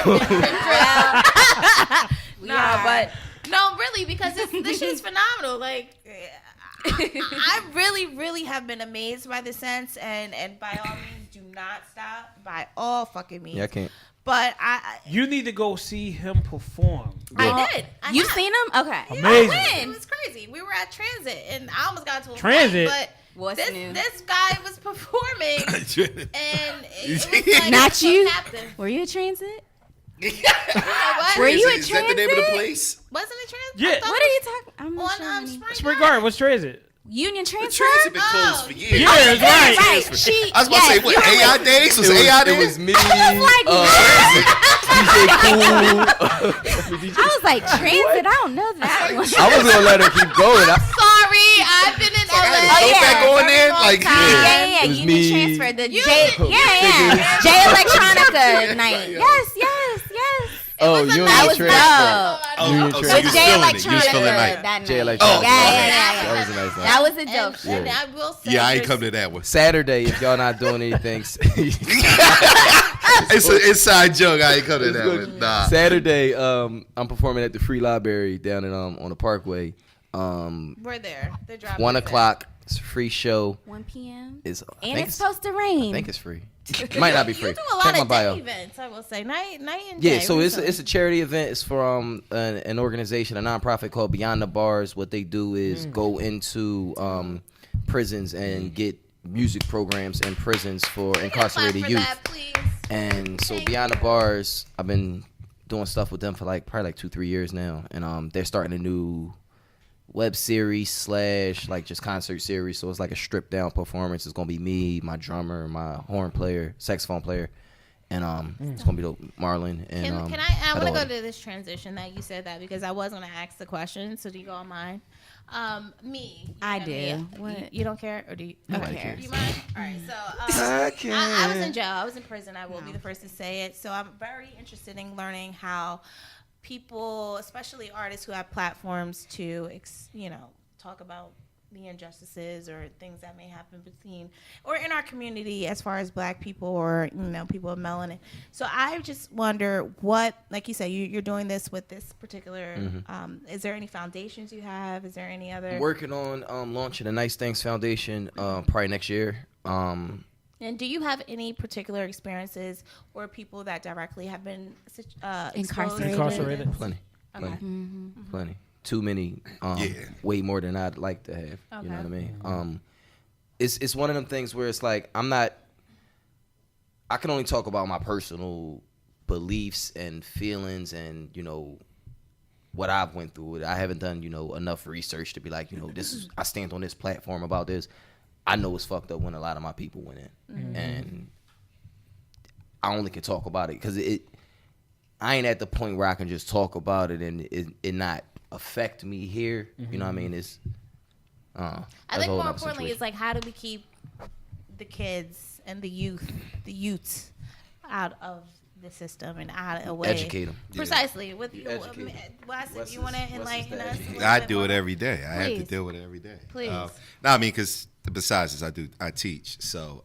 Nah, but no, really, because this shit's phenomenal. Like, I really, really have been amazed by the sense, and by all means, do not stop. By all fucking means. Yeah, I can't. But You need to go see him perform. I did. You seen him? Okay. Amazing. It was crazy. We were at Transit, and I almost got to a Transit? fight, What's but new? this guy was performing, and it was like Not so you. captive. Were you a transit? You know what? Were you a Is that the name of the transit? place? Wasn't it Transit? Yeah. I thought What it are you talking? I'm was not sure. on honey. Spring Garden, what's transit? Union The transfer. transit been closed for years. Yeah, that's right. Right. She. I was about to say, what, yes, you were AI with- days? Was It AI days? It was me. like, DJ Cool. I was like transit. I don't know that one. I was gonna let her keep going. Sorry, I've been in LA. I had to go back on there. Like, Yeah. It was Union me. transfer. The You J. did- Yeah. J Electronica night. right. Yes. Oh, was a you nice- That on was the dope. transfer. Oh, Union oh, so transfer. you With was J feeling it. You was Electronica feeling that it. night. J Oh, Electronica. Yeah. That was a nice night. That was a dope And, show. and I will say, Yeah, I ain't there's- come to that one. Saturday, if y'all not doing anything. It's an inside joke. I ain't come to It's that good. one. Nah. Saturday, I'm performing at the Free Library down in on the Parkway. We're there. They're dropping 1 it o'clock. It's a free show. 1 p.m. It's And it's supposed to rain. I think it's free. It might not be free. You do a Check lot my of bio. day events, I will say. Night and Yeah, day. so What it's is it's a charity event. It's for an organization, a nonprofit called Beyond the Bars. What they do is go into prisons and get music programs in prisons for incarcerated Clap for youth. that, please. And so Thank Beyond the you. Bars, I've been doing stuff with them for probably 2-3 years now, and they're starting a new web series / like just concert series. So it's like a stripped down performance. It's gonna be me, my drummer, my horn player, saxophone player, and it's gonna be Marlon. And Can I want to go Adore. to this transition that you said that because I was going to ask the question. So do you go on mine? Me. I Yeah, do. me. What? You don't care, or do you? Nobody okay. cares. You mind? All right. So I I was in jail. I was in prison. I will be No. the first to say it. So I'm very interested in learning how people, especially artists who have platforms to, talk about the injustices or things that may happen between or in our community as far as Black people or people of melanin. So I just wonder what, like you said, you're doing this with this particular. Is there any foundations you have? Is there any other? I'm working on launching a Nice Things Foundation probably next year. And do you have any particular experiences or people that directly have been Incarcerated. Incarcerated. Plenty, Okay. plenty. Too many. Yeah. Way more than I'd like to have. You know Okay. what I mean? It's one of them things where it's like I can only talk about my personal beliefs and feelings and what I've went through. I haven't done enough research to be like this is I stand on this platform about this. I know it's fucked up when a lot of my people went in, and I only can talk about it because I ain't at the point where I can just talk about it and it not affect me here. You know what I mean? It's I that's think a whole more nother importantly, situation. it's like how do we keep the kids and the youths out of the system and out of away. Educate them. Precisely. With Educate 'em. Wes, Wes you want to is- Wes is enlighten the us? a educator. little I bit do it more? every day. I have to Please. deal with it every day. Please. No, I mean, because besides this, I teach. So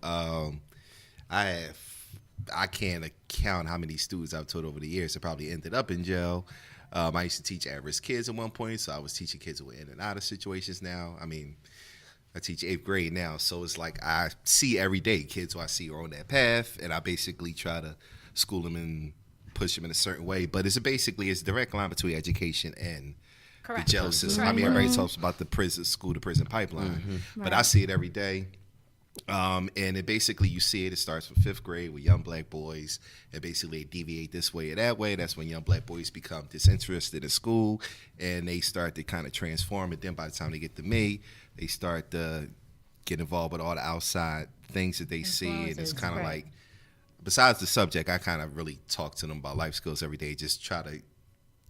I can't count how many students I've taught over the years that probably ended up in jail. I used to teach at-risk kids at one point, so I was teaching kids who were in and out of situations now. I mean, I teach 8th grade now, so it's like I see every day kids who I see are on that path, and I basically try to school them and push them in a certain way. But it's a direct line between education and Correct. the jail system. I Correct. mean, everybody talks about the prison, school to prison pipeline, but Right. I see it every day. And it basically, you see it starts from 5th grade with young black boys, and basically they deviate this way or that way. That's when young black boys become disinterested in school, and they start to kind of transform. And then by the time they get to me, they start to get involved with all the outside things that they see. And it's kind of like, besides the subject, I kind of really talk to them about life skills every day, just try to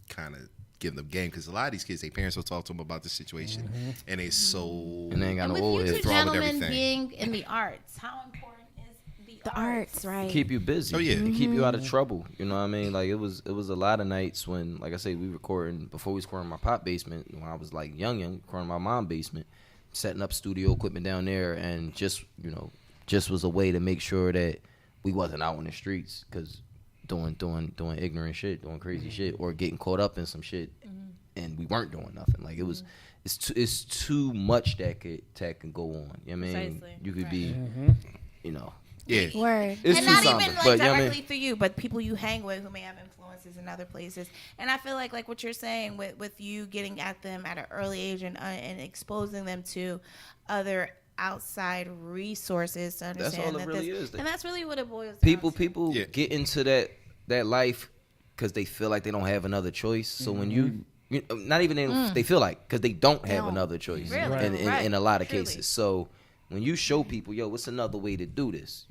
kind of give them game, because a lot of these kids, their parents will talk to them about the situation, and they and they ain't got And no with old you two head. gentlemen being in the arts, how important is The arts, right? Keep you busy. Oh, yeah. To keep you out of trouble. You know what I mean? Like it was a lot of nights when, like I say, we recording before we was recording in my pop basement when I was like young, recording in my mom basement, setting up studio equipment down there, and just was a way to make sure that we wasn't out on the streets, because doing ignorant shit, doing crazy shit, or getting caught up in some shit, and we weren't doing nothing. Like it was, it's too much that can go on. You know what I mean? Precisely. You could be, Yeah. Word. It's And too not somber, even like but, you know what I directly mean? through you, but people you hang with who may have influences in other places. And I feel like what you're saying with you getting at them at an early age and exposing them to other outside resources to understand all it that really is. and that's really what it boils down People Yeah. get into that life because they feel like they don't have another choice. So when you not even they feel like, because they don't have another choice Really? in a lot of Truly. cases. So when you show people, yo, what's another way to do this?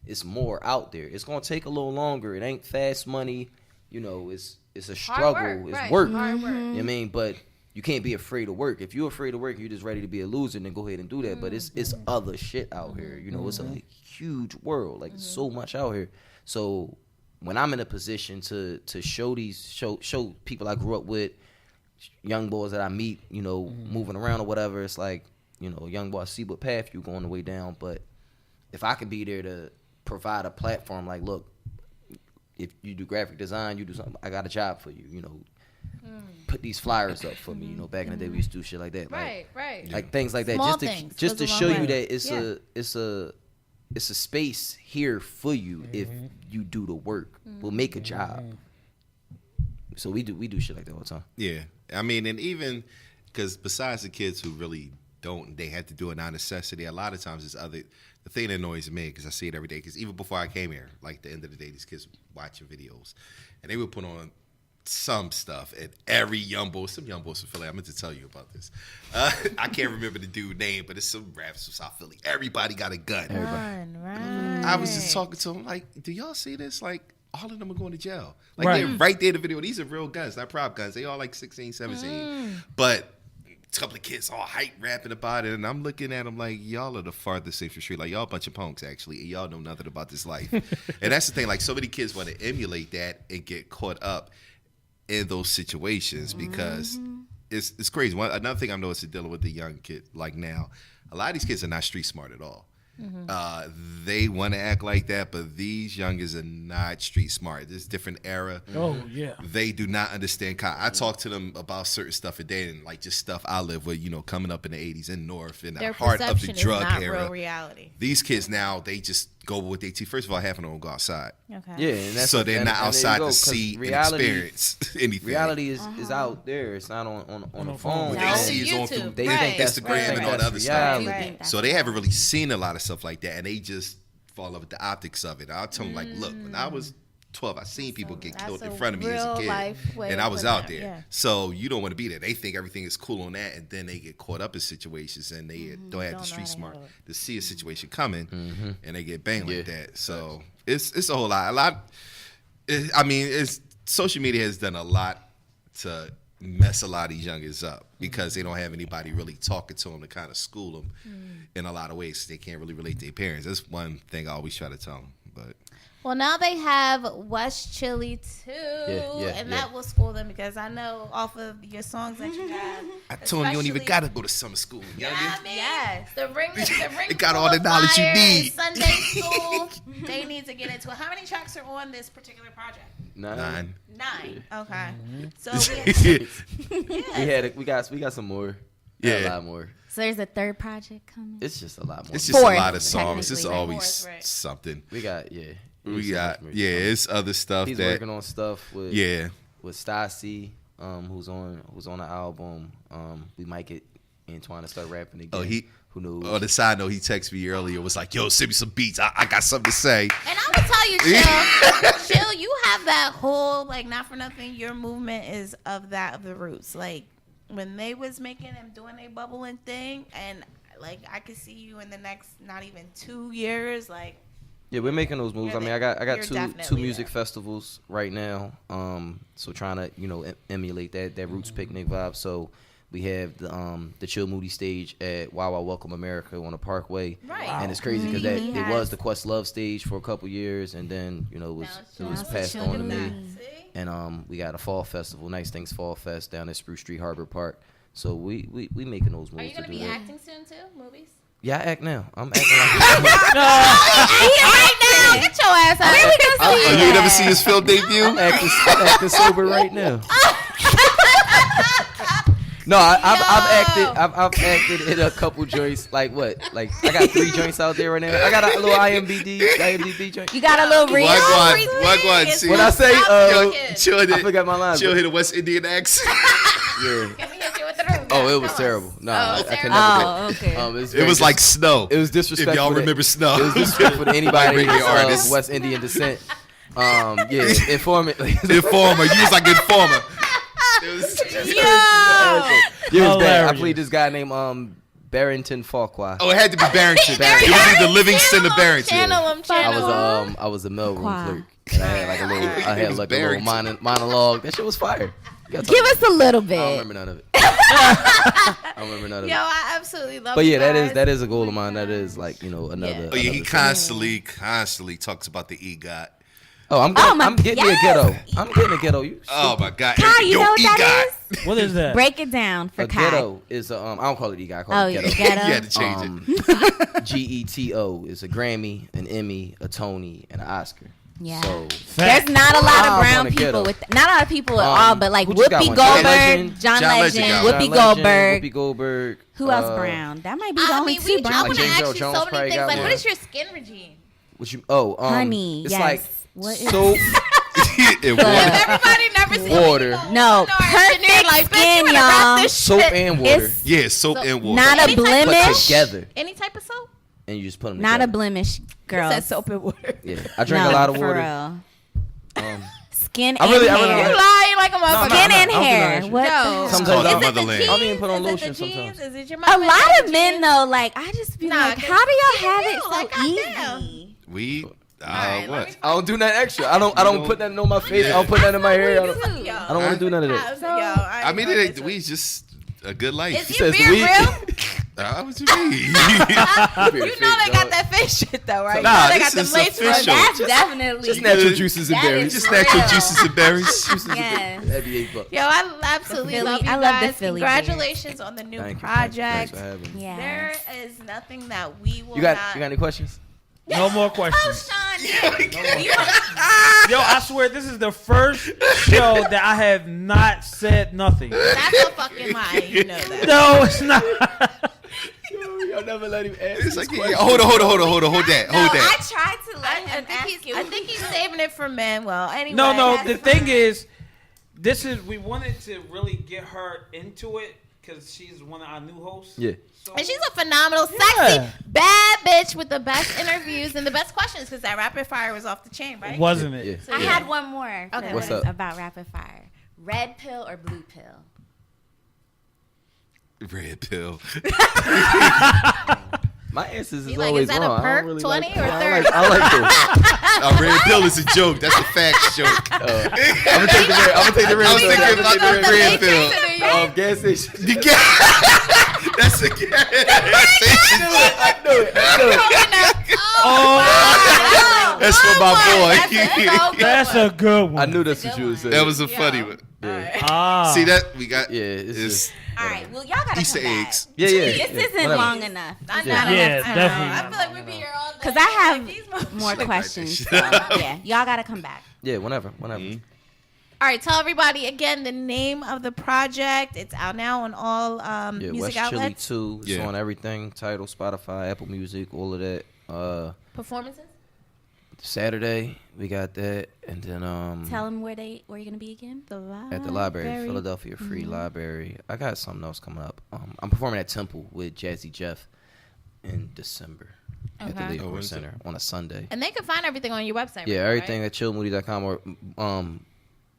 It's more out there. It's gonna take a little longer. It ain't fast money. It's a struggle. Hard work, It's right. work. Hard work. You know what I mean? But you can't be afraid of work. If you're afraid of work, you're just ready to be a loser, then go ahead and do that. But it's other shit out here. It's a huge world. Like so much out here. So when I'm in a position to show people I grew up with, young boys that I meet, moving around or whatever, it's like, young boy, I see what path you going the way down. But if I can be there to provide a platform, like, look, if you do graphic design, you do something, I got a job for you, put these flyers up for me. Back in the day we used to do shit like that. Right, right. Like things like that. Small just things to goes a long show way. you that it's a space here for you if you do the work. We'll make a job. So we do shit like that all the time. Yeah. I mean, and even because besides the kids who really don't, they have to do it out of necessity, a lot of times it's the thing that annoys me, because I see it every day, because even before I came here, like the end of the day, these kids watching videos, and they would put on some stuff, and every some young boys from Philly, I meant to tell you about this. I can't remember the dude's name, but it's some rappers from South Philly. Everybody got a gun. Right. I was just talking to them, like, do y'all see this? Like, all of them are going to jail. Like, Right. they're right there in the video. These are real guns, not prop guns. They all like 16, 17. But a couple of kids all hype rapping about it, and I'm looking at them like, y'all are the farthest thing from the street. Like, y'all a bunch of punks, actually, and y'all know nothing about this life. And that's the thing. Like, so many kids want to emulate that and get caught up in those situations, because it's crazy. Another thing I've noticed dealing with the young kid, like now, a lot of these kids are not street smart at all. They want to act like that, but these youngers are not street smart. This different era. Oh yeah. They do not understand. I talk to them about certain stuff a day, and like just stuff I live with, coming up in the 80s in North, in the Their heart of the perception is drug not era. real reality. These kids now, they just go with what they teach. First of all, half of them don't go outside. Okay. Yeah, and that's So they're not and there you outside go, to 'cause see and reality, experience anything. Reality is out there. It's not on the phone. What No, they see is on YouTube. through They Right. think that's Instagram and all the other reality. stuff. Right. So they haven't really seen a lot of stuff like that, and they just fall in love with the optics of it. I'll tell them, like, look, when I was 12, I seen people get that's killed in a front of me as a real kid, life way and of I was putting out it, there. yeah. So you don't want to be there. They think everything is cool on that, and then they get caught up in situations, and they don't have Don't the street know how to smart handle to see a situation coming, and they get banged like Yeah. that. So it's a whole lot. Social media has done a lot to mess a lot of these youngers up, because they don't have anybody really talking to them to kind of school them in a lot of ways. They can't really relate to their parents. That's one thing I always try to tell them. But Well, now they have West Chili too, and that will school them, because I know off of your songs that you have. I told them you don't even especially- gotta go to summer school. You know what I mean? I mean, yes, the ring It got full all the of knowledge you fire, need. Sunday school, they need to get into it. How many tracks are on this particular project? 9. 9. Okay, so We got some more. Yeah, a lot more. So there's a third project coming. It's just a lot more. It's just Fourth, a lot of songs. It's technically, right? always Fourth, right. something. We got It's other stuff He's that working on stuff with with Stassi, who's on the album. We might get Antoine started rapping again. Oh, who knows? On the side note, he texted me earlier. Was like, "Yo, send me some beats. I got something to say." And I would tell you, Chill, you have that whole, like, not for nothing, your movement is of the Roots. Like, when they was making and doing a bubbling thing, and, like, I could see you in the next, not even 2 years, like. Yeah, we're making those moves. I mean, I got you're two definitely music there. festivals right now. So trying to emulate that Roots picnic vibe. So we have the Chill Moody stage at Wow Wow Welcome America on the Parkway. Right. And it's crazy because Mhm. it was the Questlove stage for a couple years, and then it was passed on to me. And we got a fall festival, Nice Things Fall Fest down at Spruce Street Harbor Park. So we making those moves. Are you going to do be that. acting soon, too? Movies? Yeah, I act now. I'm acting like Right now! Get your ass out. Where we going to Oh, see you ain't never see his film debut? I'm acting sober right now. No, I've acted in a couple joints. Like what? Like I got 3 joints out there right now. I got a little IMDb joint. You got a little reel. Wagwan, see. When I say Chill hit I forgot my lines. Chill hit a West Indian accent. Yeah. Can we hit you with the room? Oh, it was terrible. No, I can never Oh, do it. okay. It was like Snow. It was disrespectful. If y'all to- remember Snow. It was disrespectful to anybody Like radio of artists. West Indian descent. Yeah, informant. Informer. You was like Informer. It was, Yeah, it was bad. I Hilarious. played this guy named Barrington Farquhar. oh, it had to be Barrington. It was either Livingston or Barrington. I was a mailroom clerk. And I had like a little monologue. That shit was fire. Give us a little bit. I don't remember none of it. I don't remember none of Yo, it. I absolutely love But you yeah, guys. that is a goal of mine. That is like another. Oh yeah, he another thing. constantly talks about the EGOT. Oh, I'm getting me a ghetto. I'm getting a ghetto. You Oh my God. Kyle, you Yo, know what that EGOT. is? What is that? Break it down for a Kai. ghetto is a I don't call it EGOT. I call Oh, it yeah, ghetto. ghetto. You had to change it. GETO is a Grammy, an Emmy, a Tony, and an Oscar. Yeah. So There's not a lot Wow. of brown On the people ghetto. with not a lot of people at all, but like who you got Whoopi one? John Goldberg, Legend? John John Legend Legend, got Whoopi John Legend, Goldberg. Whoopi Goldberg. Who else brown? That might be the I only mean, two I brown. want to James ask Earl you Jones so probably many things. got Like, one. what is your skin regime? What you? Honey, it's yes. like What is soap, It But- was. Everybody never seen water, No, perfect like, bitch, you skin, wanna wrap y'all. this soap shit. and water, It's Yeah, soap and water. not a Any type of put blemish. together, Any type of soap? and you just put them Not a together. blemish, girl. Said soap and water. Yeah, I drink No, a lot of for water. real. Skin I and really- hair. I really- You lying like a motherfucker. Skin no, and I don't do hair. that shit. What? Yo, the- Sometimes called I our is it the motherland. jeans? I don't even put on Is it lotion the sometimes. jeans? Is it your A mama lot that of men jeans? though, like I just be Nah, like, 'cause how do y'all you have do, it so like, goddamn. easy? We. right, What? let me- I don't do nothing extra. I don't put nothing on my face. I don't put nothing in my hair. I don't, Yo, I don't want to do none of that. yo, I mean, know it, this we just a good life. Is He your says beard we- real? What you mean? You know they got that face shit though, right? Nah, you know they this got is them lace official. fronts. That's definitely Just natural juices and That berries. is Just natural real. juices and berries. Yes. That'd be $8. Yo, I absolutely Philly- love you I love the guys. Philly Congratulations on the new Thanks project. for having me. Yeah. There is nothing that we will You got not. any questions? No more Oh, questions. Sean. Yo, I swear this is the first show that I have not said nothing. That's a fucking lie. You know that. No, it's not. Y'all never let him ask. It's like, yeah, hold on, hold that. I tried to let him ask you. I think he's saving it for men. Well, anyway. No. that's The fine. thing is, we wanted to really get her into it because she's one of our new hosts. Yeah. So, And she's a phenomenal, sexy, Yeah. bad bitch with the best interviews and the best questions because that rapid fire was off the chain, right? wasn't it? Yeah. So, I yeah. had one more. Okay, for what's this up? about rapid fire? Red pill or blue pill? Red pill. My answers is You like, always is that wrong. a perk, I don't really 20 like, or I 30? like, I like this. A red pill is a joke. That's a fact joke. I'm gonna take the red. I'm gonna take the red. I was pill. thinking I'm like gonna take the red pill. gas station. You got- That's a gas station. I knew it. Oh, That's for my boy. that's a good one. I knew that's what you would say. That was a funny one. Ah. See that we got? Yeah, it's just All right. Well, y'all gotta Easter come eggs. yeah. This yeah, isn't whatever. long enough. Not Yeah. enough Yeah, time. definitely I feel like we'd be here all day. Because I have Like, these motherfuckers- more questions. shit. So, yeah, y'all gotta come back. Yeah, whenever. Mm-hmm. All right, tell everybody again the name of the project. It's out now on all Yeah, music West Chili outlets. 2. It's Yeah. on everything. Tidal, Spotify, Apple Music, all of that. Performances. Saturday we got that, and then Tell them where you're gonna be again. at the library, Philadelphia Free Library. I got something else coming up. I'm performing at Temple with Jazzy Jeff in December at the Okay. Leopold Center on a Sunday. And they can find everything on your website. Yeah, right? everything at chillmoody.com or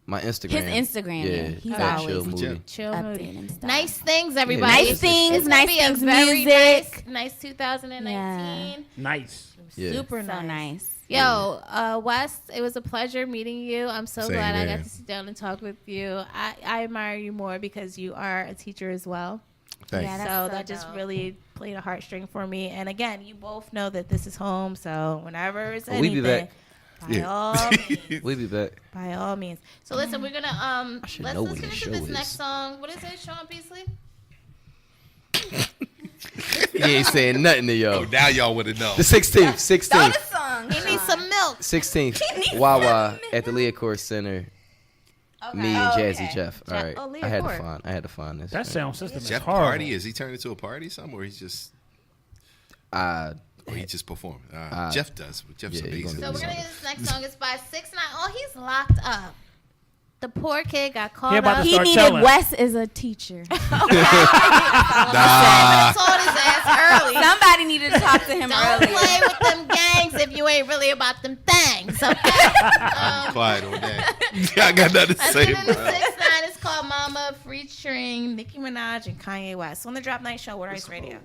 my Instagram. His Instagram, yeah. He's at always Chill Moody. Chill Moody. updating stuff. Nice things, everybody. Yeah, Nice things, It's gonna nice be a things, very music. nice 2019. Nice. Yeah. Super So nice. nice. Yo, Wes, it was a pleasure meeting you. I'm so Same glad I here. got to sit down and talk with you. I admire you more because you are a teacher as well. Thanks. Yeah, So that's that so just dope. really played a heartstring for me. And again, you both know that this is home. So whenever it's Well, we be anything, back. by all means. We'll be back. By all means. So listen, we're gonna should let's know when listen the to show this is. next song. What is it, Sean Beasley? He ain't saying nothing to y'all. Oh, now y'all would have known. The 16th, 16th, song. He needs some milk. 16th, Wawa at the Leopold Center. Me and Jazzy Jeff. All right, Oh, I had Leopold. to find this. That sound system is Jeff horrible. party? Is he turned into a party something, or he's just Uh, or he just performed? Uh, Jeff does. Jeff's yeah, he amazing. So we're gonna Something. get this next song. It's by 6ix9ine. Oh, he's locked up. The poor kid got caught He about up. to He start needed telling. Wes as a teacher. Nah. I told his ass early. Somebody needed to talk to him Don't earlier. play with them gangs if you ain't really about them things. Okay. Quiet on that. I got nothing to That's say. it in the bro. 6ix9ine. It's called Mama, featuring Nicki Minaj and Kanye West on the Drop Night Show with Ice Radio.